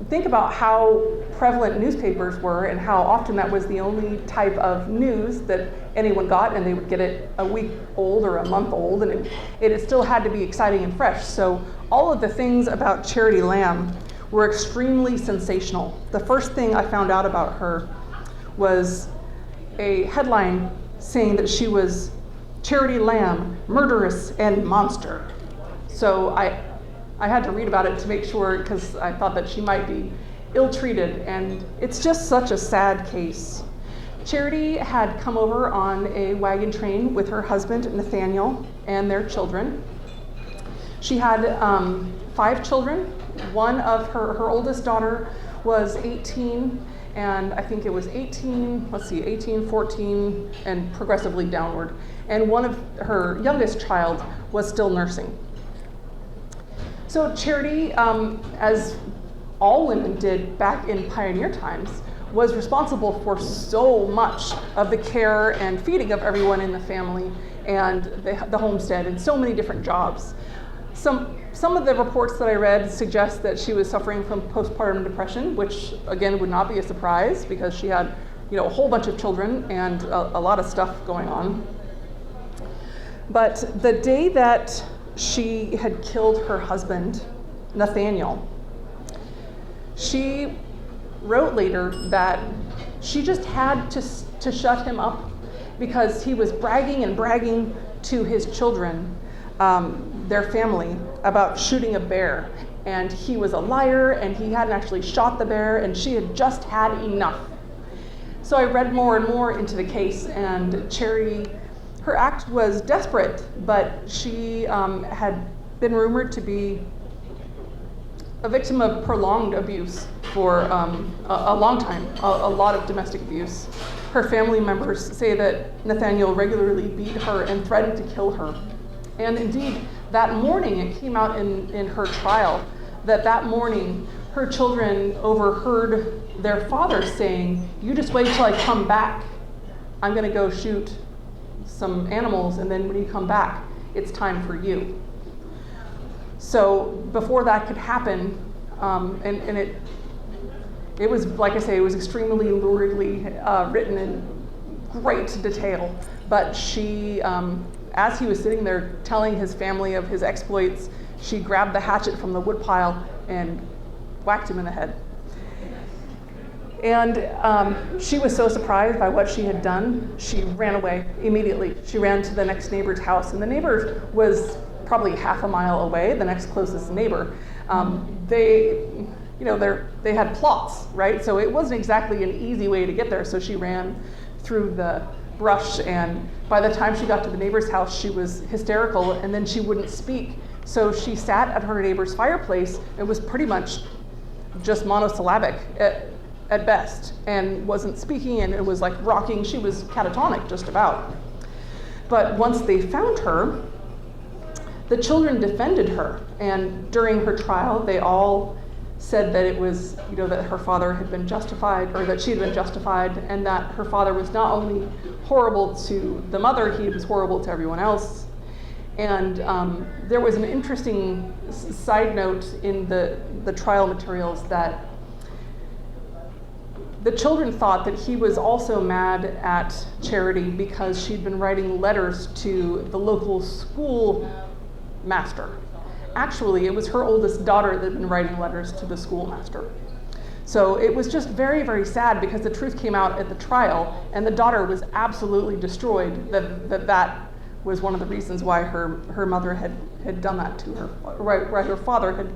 [SPEAKER 2] think about how prevalent newspapers were and how often that was the only type of news that anyone got, and they would get it a week old or a month old, and it still had to be exciting and fresh. So all of the things about Charity Lamb were extremely sensational. The first thing I found out about her was a headline saying that she was Charity Lamb, murderess and monster. So I had to read about it to make sure, because I thought that she might be ill-treated, and it's just such a sad case. Charity had come over on a wagon train with her husband, Nathaniel, and their children. She had 5 children. One of her oldest daughter was 18, and I think it was 18, 14, and progressively downward. And one of her youngest child was still nursing. So Charity, as all women did back in pioneer times, was responsible for so much of the care and feeding of everyone in the family and the homestead, and so many different jobs. Some of the reports that I read suggest that she was suffering from postpartum depression, which again would not be a surprise because she had, a whole bunch of children and a lot of stuff going on. But the day that she had killed her husband, Nathaniel, she wrote later that she just had to shut him up because he was bragging to his children, their family, about shooting a bear. And he was a liar, and he hadn't actually shot the bear, and she had just had enough. So I read more and more into the case, and Charity, her act was desperate, but she had been rumored to be a victim of prolonged abuse for a long time, a lot of domestic abuse. Her family members say that Nathaniel regularly beat her and threatened to kill her. And indeed, that morning, it came out in her trial that morning, her children overheard their father saying, "You just wait till I come back. I'm gonna go shoot some animals, and then when you come back, it's time for you." So before that could happen, and it was, like I say, it was extremely luridly written in great detail. But she, as he was sitting there telling his family of his exploits, she grabbed the hatchet from the woodpile and whacked him in the head. And she was so surprised by what she had done, she ran away immediately. She ran to the next neighbor's house, and the neighbor was probably half a mile away, the next closest neighbor. They had plots, right? So it wasn't exactly an easy way to get there. So she ran through the brush, and by the time she got to the neighbor's house, she was hysterical, and then she wouldn't speak. So she sat at her neighbor's fireplace and was pretty much just monosyllabic at best, and wasn't speaking, and it was like rocking. She was catatonic just about. But once they found her, the children defended her, and during her trial, they all said that it was, that her father had been justified, or that she had been justified, and that her father was not only horrible to the mother, he was horrible to everyone else. And there was an interesting side note in the trial materials that the children thought that he was also mad at Charity because she'd been writing letters to the local school master. Actually, it was her oldest daughter that had been writing letters to the schoolmaster. So it was just very, very sad, because the truth came out at the trial, and the daughter was absolutely destroyed, that was one of the reasons why her mother had done that to her, why her father had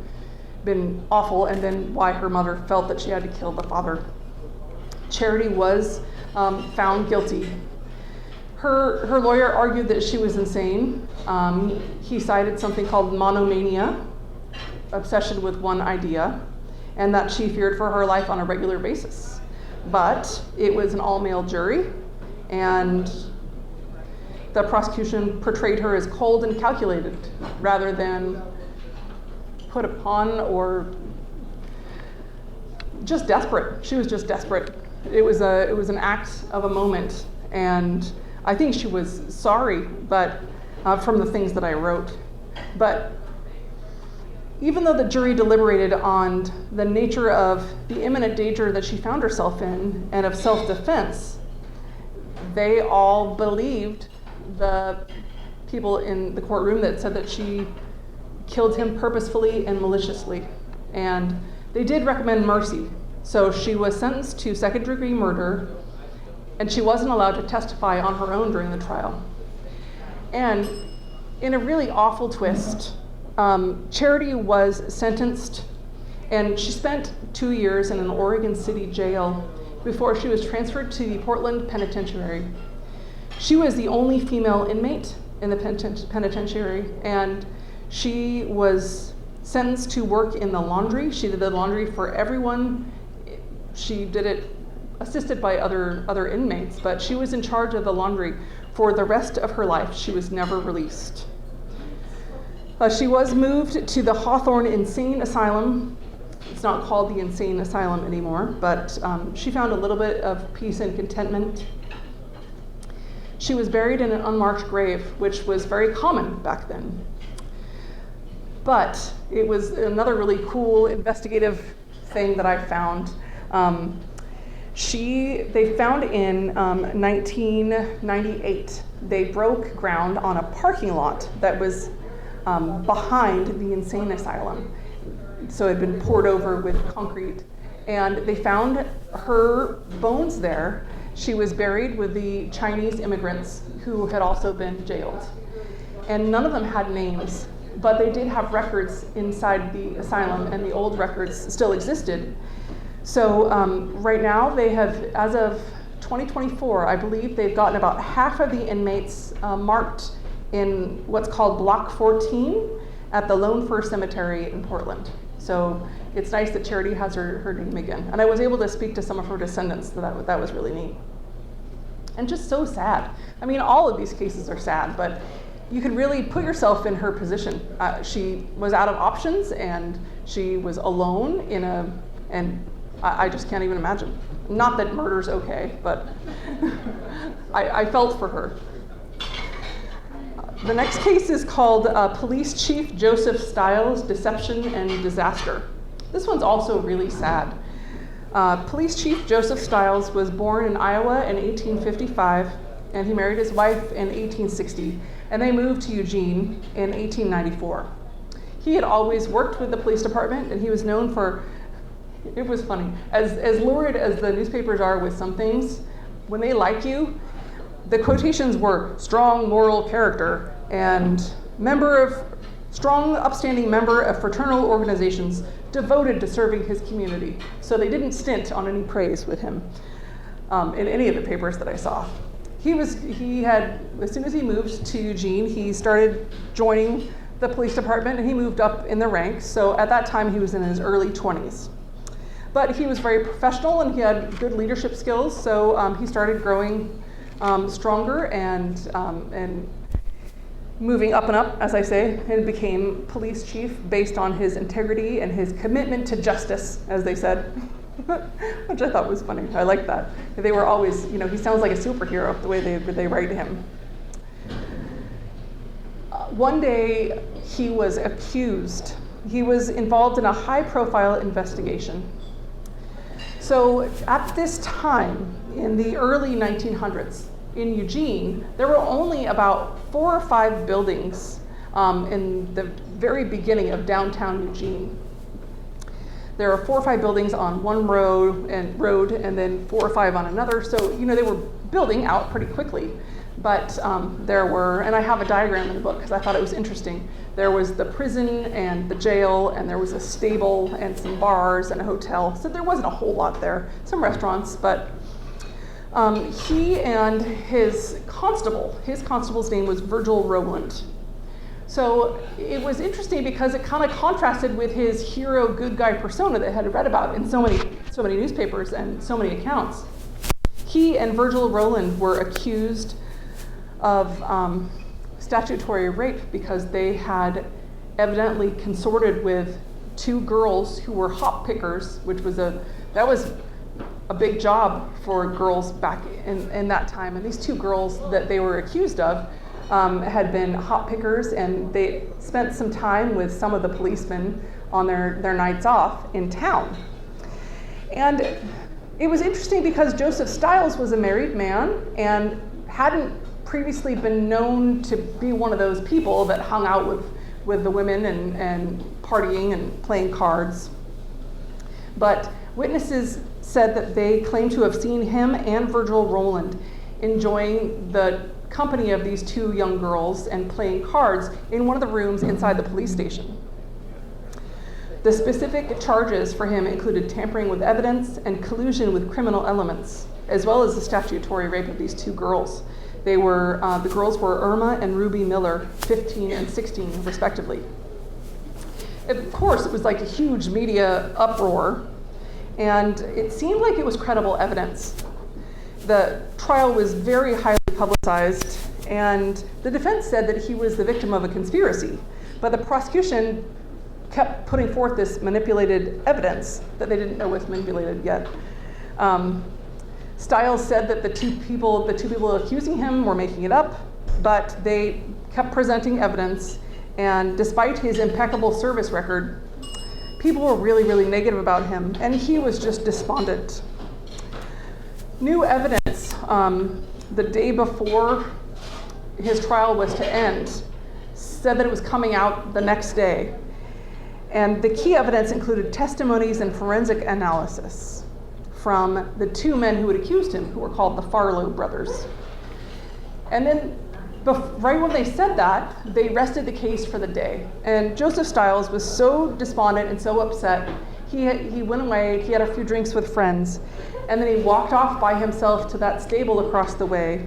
[SPEAKER 2] been awful, and then why her mother felt that she had to kill the father. Charity was found guilty. Her lawyer argued that she was insane. He cited something called monomania, obsession with one idea, and that she feared for her life on a regular basis. But it was an all-male jury, and the prosecution portrayed her as cold and calculated rather than put upon or just desperate. She was just desperate. It was an act of a moment, and I think she was sorry, but from the things that I wrote. But even though the jury deliberated on the nature of the imminent danger that she found herself in and of self-defense, they all believed the people in the courtroom that said that she killed him purposefully and maliciously. And they did recommend mercy. So she was sentenced to second-degree murder, and she wasn't allowed to testify on her own during the trial. And in a really awful twist, Charity was sentenced, and she spent 2 years in an Oregon City jail before she was transferred to the Portland Penitentiary. She was the only female inmate in the penitentiary, and she was sentenced to work in the laundry. She did the laundry for everyone. She did it assisted by other inmates, but she was in charge of the laundry for the rest of her life. She was never released. She was moved to the Hawthorne Insane Asylum. It's not called the Insane Asylum anymore, but she found a little bit of peace and contentment. She was buried in an unmarked grave, which was very common back then. But it was another really cool investigative thing that I found. They found in 1998, they broke ground on a parking lot that was behind the insane asylum. So it had been poured over with concrete. And they found her bones there. She was buried with the Chinese immigrants who had also been jailed. And none of them had names, but they did have records inside the asylum, and the old records still existed. So right now they have, as of 2024, I believe they've gotten about half of the inmates marked in what's called Block 14 at the Lone Fir Cemetery in Portland. So it's nice that Charity has her name again. And I was able to speak to some of her descendants, so that was really neat. And just so sad. I mean, all of these cases are sad, but you can really put yourself in her position. She was out of options, and she was alone and I just can't even imagine. Not that murder's okay, but I felt for her. The next case is called Police Chief Joseph Stiles, Deception and Disaster. This one's also really sad. Police Chief Joseph Stiles was born in Iowa in 1855, and he married his wife in 1860, and they moved to Eugene in 1894. He had always worked with the police department, and he was known for, it was funny, as lurid as the newspapers are with some things, when they like you, the quotations were strong moral character and strong upstanding member of fraternal organizations devoted to serving his community. So they didn't stint on any praise with him in any of the papers that I saw. As soon as he moved to Eugene, he started joining the police department, and he moved up in the ranks. So at that time, he was in his early 20s. But he was very professional, and he had good leadership skills, so he started growing stronger and moving up and up, as I say, and became police chief based on his integrity and his commitment to justice, as they said, which I thought was funny. I like that. They were always, he sounds like a superhero the way they write him. One day he was accused. He was involved in a high-profile investigation. So at this time, in the early 1900s, in Eugene, there were only about 4 or 5 buildings in the very beginning of downtown Eugene. There are 4 or 5 buildings on one road and then 4 or 5 on another. So, they were building out pretty quickly. But there were, and I have a diagram in the book because I thought it was interesting. There was the prison and the jail, and there was a stable and some bars and a hotel. So there wasn't a whole lot there. Some restaurants, but he and his constable's name was Virgil Rowland. So it was interesting because it kind of contrasted with his hero good guy persona that I had read about in so many newspapers and so many accounts. He and Virgil Rowland were accused of statutory rape because they had evidently consorted with 2 girls who were hop pickers, which was a big job for girls back in that time. And these 2 girls that they were accused of had been hop pickers, and they spent some time with some of the policemen on their nights off in town. And it was interesting because Joseph Stiles was a married man and hadn't previously been known to be one of those people that hung out with the women and partying and playing cards. But witnesses said that they claimed to have seen him and Virgil Rowland enjoying the company of these 2 young girls and playing cards in one of the rooms inside the police station. The specific charges for him included tampering with evidence and collusion with criminal elements, as well as the statutory rape of these 2 girls. The girls were Irma and Ruby Miller, 15 and 16 respectively. Of course, it was like a huge media uproar, and it seemed like it was credible evidence. The trial was very highly publicized, and the defense said that he was the victim of a conspiracy, but the prosecution kept putting forth this manipulated evidence that they didn't know was manipulated yet. Stiles said that the two people accusing him were making it up, but they kept presenting evidence, and despite his impeccable service record, people were really, really negative about him, and he was just despondent. New evidence the day before his trial was to end said that it was coming out the next day. And the key evidence included testimonies and forensic analysis from the 2 men who had accused him, who were called the Farlow brothers. And then right when they said that, they rested the case for the day. And Joseph Stiles was so despondent and so upset, He went away, he had a few drinks with friends, and then he walked off by himself to that stable across the way.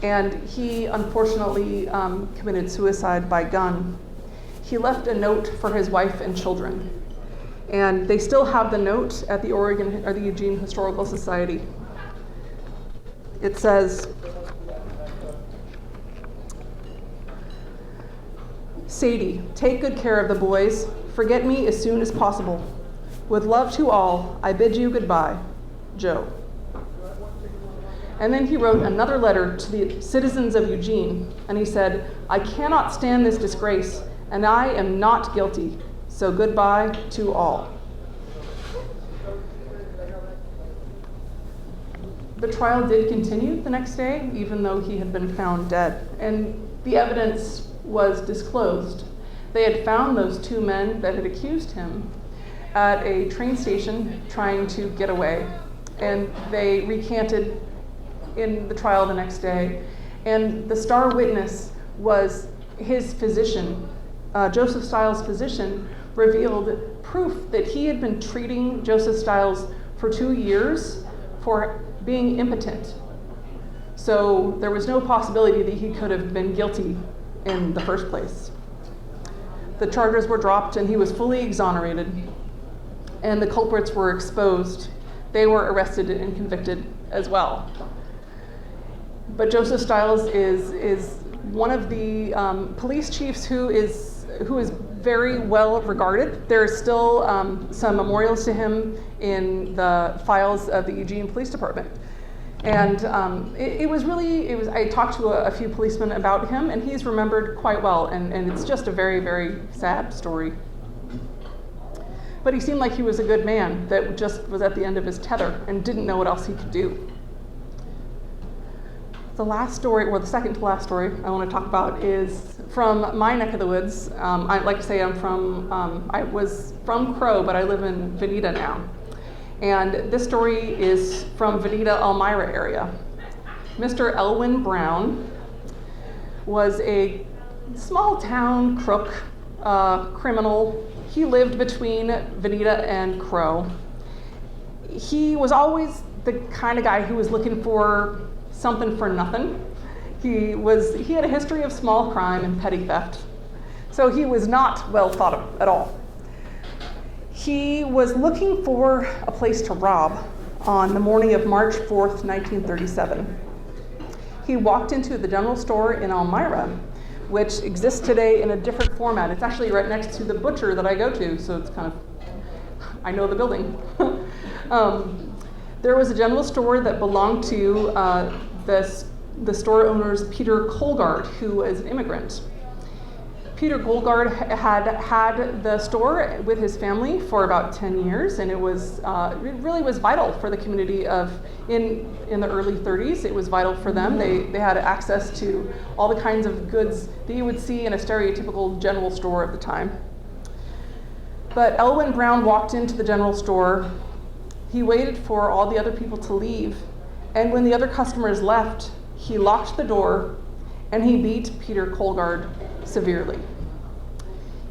[SPEAKER 2] And he unfortunately committed suicide by gun. He left a note for his wife and children. And they still have the note at the Eugene Historical Society. It says, Sadie, take good care of the boys. Forget me as soon as possible. With love to all, I bid you goodbye, Joe. And then he wrote another letter to the citizens of Eugene, and he said, I cannot stand this disgrace, and I am not guilty, so goodbye to all. The trial did continue the next day, even though he had been found dead, and the evidence was disclosed. They had found those two men that had accused him at a train station trying to get away, and they recanted in the trial the next day. And the star witness was his physician. Joseph Stiles' physician revealed proof that he had been treating Joseph Stiles for 2 years for being impotent. So there was no possibility that he could have been guilty in the first place. The charges were dropped and he was fully exonerated, and the culprits were exposed. They were arrested and convicted as well. But Joseph Stiles is one of the police chiefs who is very well regarded. There are still some memorials to him in the files of the Eugene Police Department. And I talked to a few policemen about him, and he's remembered quite well, and it's just a very, very sad story. But he seemed like he was a good man that just was at the end of his tether and didn't know what else he could do. The last story, or the second to last story I want to talk about is from my neck of the woods. I like to say I was from Crow, but I live in Veneta now. And this story is from Veneta, Elmira area. Mr. Elwin Brown was a small town crook, criminal. He lived between Veneta and Crow. He was always the kind of guy who was looking for something for nothing. He had a history of small crime and petty theft, so he was not well thought of at all. He was looking for a place to rob on the morning of March 4th, 1937. He walked into the general store in Elmira, which exists today in a different format. It's actually right next to the butcher that I go to, so it's kind of, I know the building. There was a general store that belonged to the store owner's Peter Colgard, who was an immigrant. Peter Colgard had the store with his family for about 10 years, and it really was vital for the community in the early 30s. It was vital for them. They had access to all the kinds of goods that you would see in a stereotypical general store at the time. But Elwin Brown walked into the general store. He waited for all the other people to leave, and when the other customers left, he locked the door and he beat Peter Colgard severely.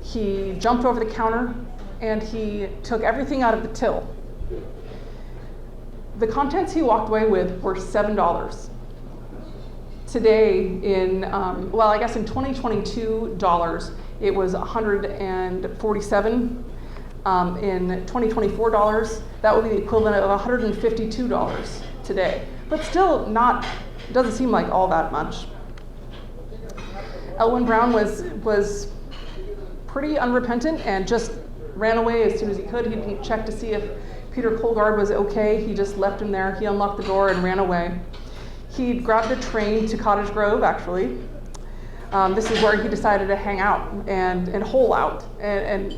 [SPEAKER 2] He jumped over the counter and he took everything out of the till. The contents he walked away with were $7. Today, in 2022 dollars, it was $147. In 2024 dollars, that would be the equivalent of $152 today. But still doesn't seem like all that much. Elwin Brown was pretty unrepentant and just ran away as soon as he could. He didn't check to see if Peter Colgard was okay. He just left him there. He unlocked the door and ran away. He grabbed a train to Cottage Grove, actually. This is where he decided to hang out and hole out and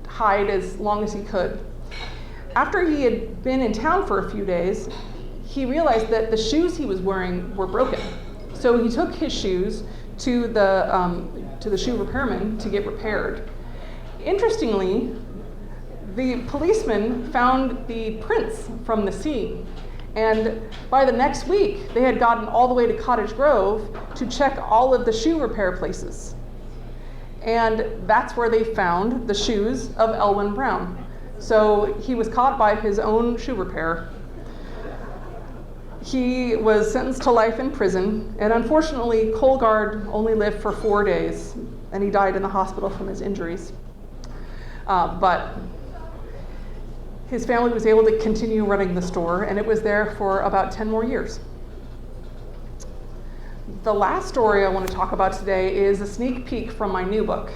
[SPEAKER 2] hide as long as he could. After he had been in town for a few days, he realized that the shoes he was wearing were broken. So he took his shoes to the shoe repairman to get repaired. Interestingly, the policeman found the prints from the scene, and by the next week, they had gotten all the way to Cottage Grove to check all of the shoe repair places. And that's where they found the shoes of Elwin Brown. So he was caught by his own shoe repair. He was sentenced to life in prison, and unfortunately, Colgard only lived for 4 days, and he died in the hospital from his injuries. But his family was able to continue running the store, and it was there for about 10 more years. The last story I want to talk about today is a sneak peek from my new book.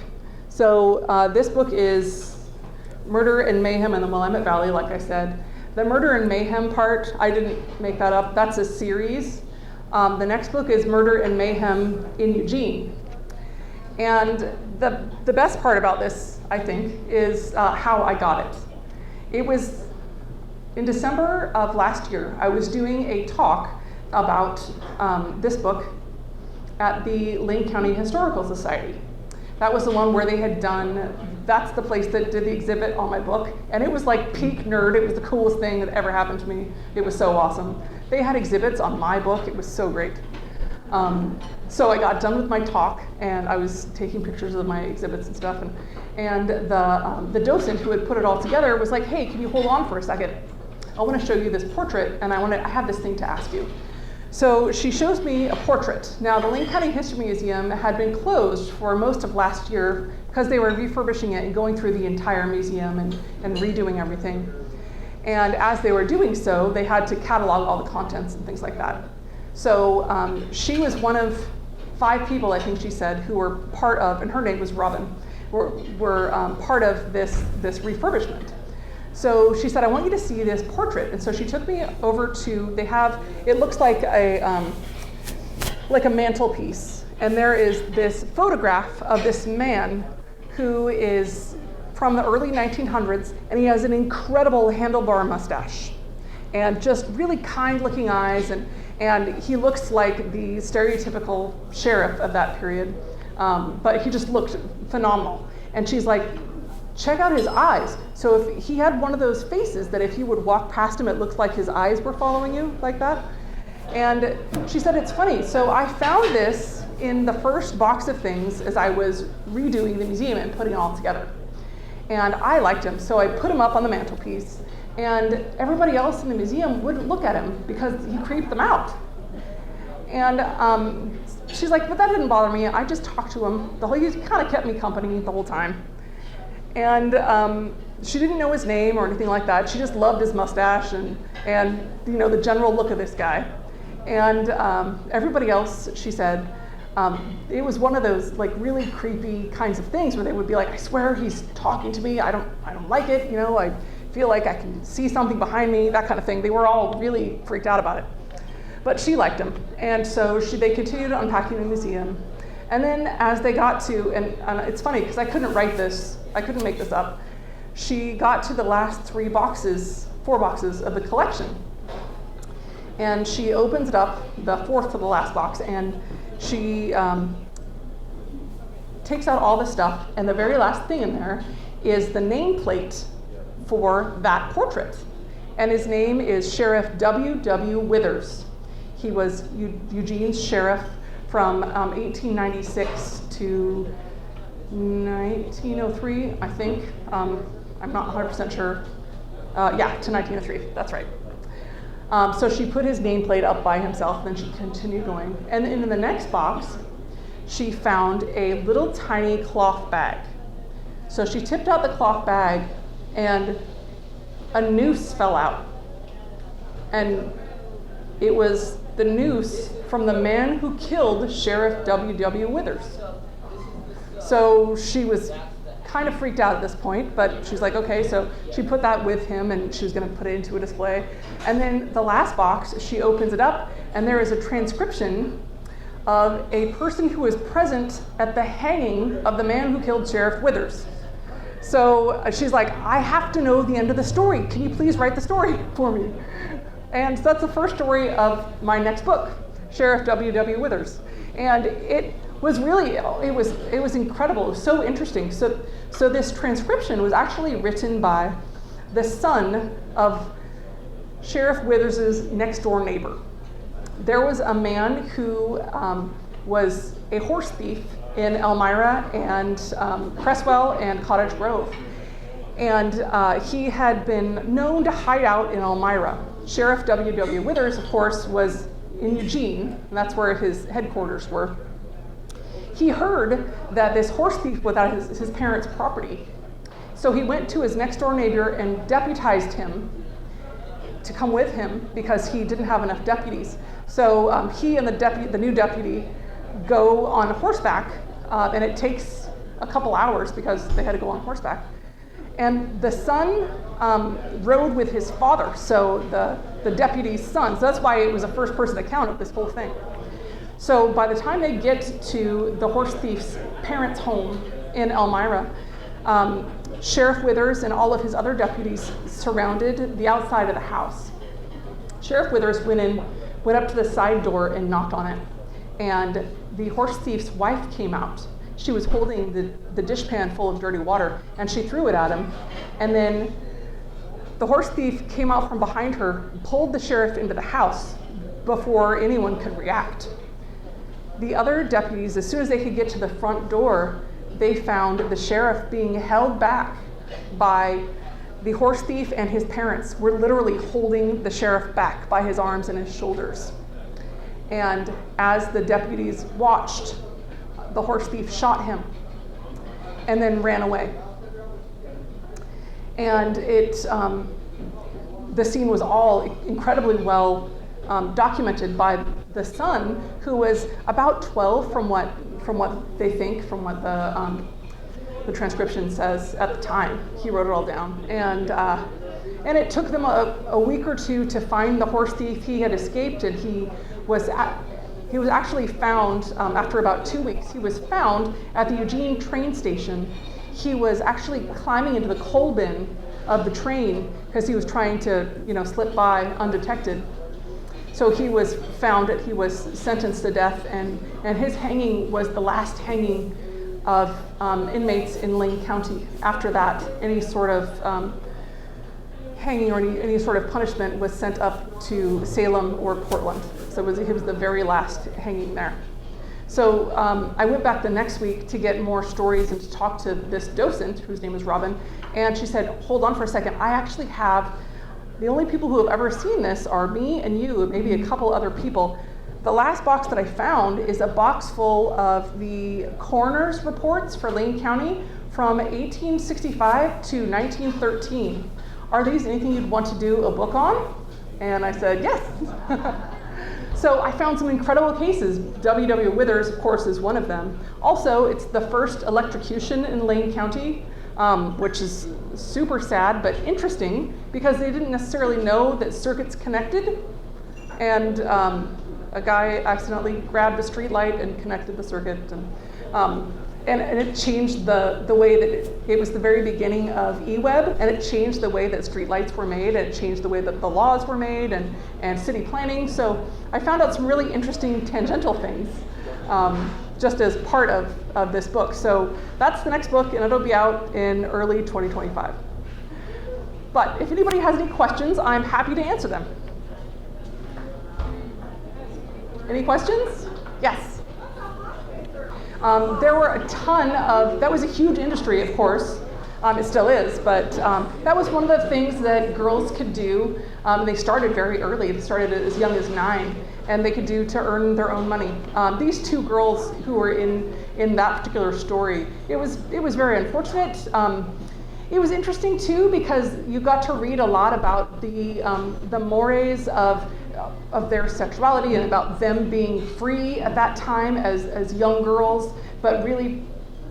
[SPEAKER 2] So this book is Murder and Mayhem in the Willamette Valley, like I said. The Murder and Mayhem part, I didn't make that up. That's a series. The next book is Murder and Mayhem in Eugene. And the best part about this, I think, is how I got it. It was in December of last year. I was doing a talk about this book at the Lane County Historical Society. That was the one where they had done, that's the place that did the exhibit on my book. And it was like peak nerd. It was the coolest thing that ever happened to me. It was so awesome. They had exhibits on my book. It was so great. So I got done with my talk, and I was taking pictures of my exhibits and stuff. And the docent who had put it all together was like, hey, can you hold on for a second? I want to show you this portrait, and I have this thing to ask you. So she shows me a portrait. Now, the Lane County History Museum had been closed for most of last year because they were refurbishing it and going through the entire museum and redoing everything. And as they were doing so, they had to catalog all the contents and things like that. So she was one of 5 people, I think she said, who were part of, and her name was Robin, were part of this refurbishment. So she said, I want you to see this portrait. And so she took me over to, it looks like a mantelpiece. And there is this photograph of this man who is from the early 1900s, and he has an incredible handlebar mustache and just really kind looking eyes. And he looks like the stereotypical sheriff of that period, but he just looked phenomenal. And she's like, check out his eyes. So if he had one of those faces that if you would walk past him, it looks like his eyes were following you like that. And she said, it's funny. So I found this in the first box of things as I was redoing the museum and putting it all together. And I liked him, so I put him up on the mantelpiece. And everybody else in the museum wouldn't look at him because he creeped them out. And she's like, but that didn't bother me. I just talked to him. He kind of kept me company the whole time. And she didn't know his name or anything like that. She just loved his mustache and the general look of this guy. And everybody else, she said, it was one of those like really creepy kinds of things where they would be like, I swear he's talking to me. I don't like it. I feel like I can see something behind me, that kind of thing. They were all really freaked out about it. But she liked him. And so they continued unpacking the museum. And then as they got to, and it's funny because I couldn't make this up, she got to the last 4 boxes of the collection. And she opens it up, the 4th to the last box, and she takes out all the stuff, and the very last thing in there is the nameplate for that portrait. And his name is Sheriff W.W. Withers. He was Eugene's sheriff from 1896 to 1903, I think. I'm not 100% sure. To 1903, that's right. So she put his nameplate up by himself, then she continued going. And in the next box, she found a little tiny cloth bag. So she tipped out the cloth bag, and a noose fell out. And it was the noose from the man who killed Sheriff W.W. Withers. So she was kind of freaked out at this point, but she's like, okay, so she put that with him and she was going to put it into a display. And then the last box, she opens it up, and there is a transcription of a person who was present at the hanging of the man who killed Sheriff Withers. So she's like, I have to know the end of the story. Can you please write the story for me? And so that's the first story of my next book, Sheriff W.W. Withers. And it was really, it was incredible. It was so interesting. So this transcription was actually written by the son of Sheriff Withers' next door neighbor. There was a man who was a horse thief in Elmira and Cresswell and Cottage Grove. And he had been known to hide out in Elmira. Sheriff W.W. Withers, of course, was in Eugene, and that's where his headquarters were. He heard that this horse thief was at his parents' property. So he went to his next door neighbor and deputized him to come with him because he didn't have enough deputies. So he and the new deputy go on horseback, and it takes a couple hours because they had to go on horseback. And the son rode with his father, so the deputy's son. So that's why it was a first-person account of this whole thing. So by the time they get to the horse thief's parents' home in Elmira, Sheriff Withers and all of his other deputies surrounded the outside of the house. Sheriff Withers went up to the side door and knocked on it. And the horse thief's wife came out. She was holding the dishpan full of dirty water, and she threw it at him. And then the horse thief came out from behind her, pulled the sheriff into the house before anyone could react. The other deputies, as soon as they could get to the front door, they found the sheriff being held back by the horse thief, and his parents were literally holding the sheriff back by his arms and his shoulders. And as the deputies watched, the horse thief shot him and then ran away. And the scene was all incredibly well documented by the son, who was about 12 from what they think, from what the transcription says at the time. He wrote it all down. And it took them a week or two to find the horse thief. He had escaped, and he was actually found after about 2 weeks. He was found at the Eugene train station. He was actually climbing into the coal bin of the train because he was trying to, slip by undetected. So he was found that he was sentenced to death, and his hanging was the last hanging of inmates in Lane County. After that, any sort of hanging or any sort of punishment was sent up to Salem or Portland. So he was the very last hanging there. So I went back the next week to get more stories and to talk to this docent, whose name is Robin, and she said, hold on for a second, I actually have, the only people who have ever seen this are me and you, and maybe a couple other people. The last box that I found is a box full of the coroner's reports for Lane County from 1865 to 1913. Are these anything you'd want to do a book on? And I said, yes. So I found some incredible cases. W.W. Withers, of course, is one of them. Also, it's the first electrocution in Lane County, which is super sad, but interesting because they didn't necessarily know that circuits connected. And a guy accidentally grabbed a street light and connected the circuit. And it changed the way that it was the very beginning of e-web, and it changed the way that streetlights were made, and it changed the way that the laws were made, and city planning. So I found out some really interesting tangential things just as part of this book. So that's the next book, and it'll be out in early 2025. But if anybody has any questions, I'm happy to answer them. Any questions? Yes. There were a ton of, that was a huge industry, of course. It still is, but that was one of the things that girls could do. They started very early. They started as young as 9, and they could do to earn their own money. These two girls who were in that particular story, it was very unfortunate. It was interesting too because you got to read a lot about the mores of their sexuality and about them being free at that time as young girls, but really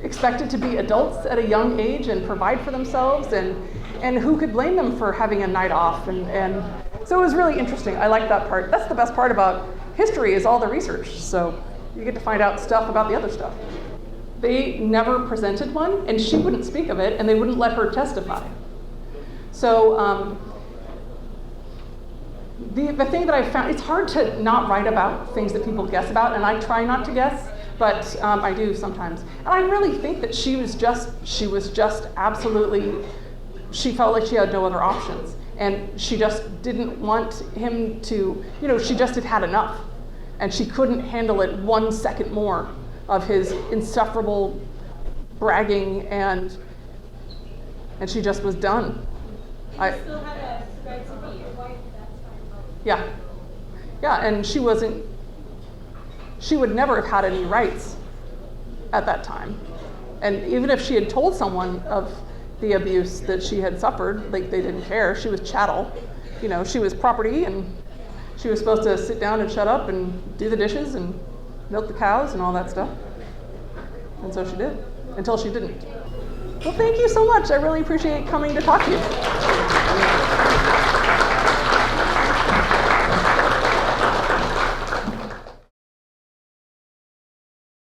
[SPEAKER 2] expected to be adults at a young age and provide for themselves, and who could blame them for having a night off, and so it was really interesting. I liked that part. That's the best part about history, is all the research, so you get to find out stuff about the other stuff. They never presented one, and she wouldn't speak of it, and they wouldn't let her testify. So the thing that I found, it's hard to not write about things that people guess about, and I try not to guess, but I do sometimes. And I really think that she was just absolutely, she felt like she had no other options. And she just didn't want him to, she just had enough. And she couldn't handle it 1 second more of his insufferable bragging and and she just was done.
[SPEAKER 3] You still had a right to be your wife at that time.
[SPEAKER 2] Yeah. Yeah, and she would never have had any rights at that time. And even if she had told someone of the abuse that she had suffered, like, they didn't care. She was chattel. You know, she was property, and she was supposed to sit down and shut up and do the dishes and milk the cows and all that stuff. And so she did, until she didn't. Well, thank you so much. I really appreciate coming to talk to you.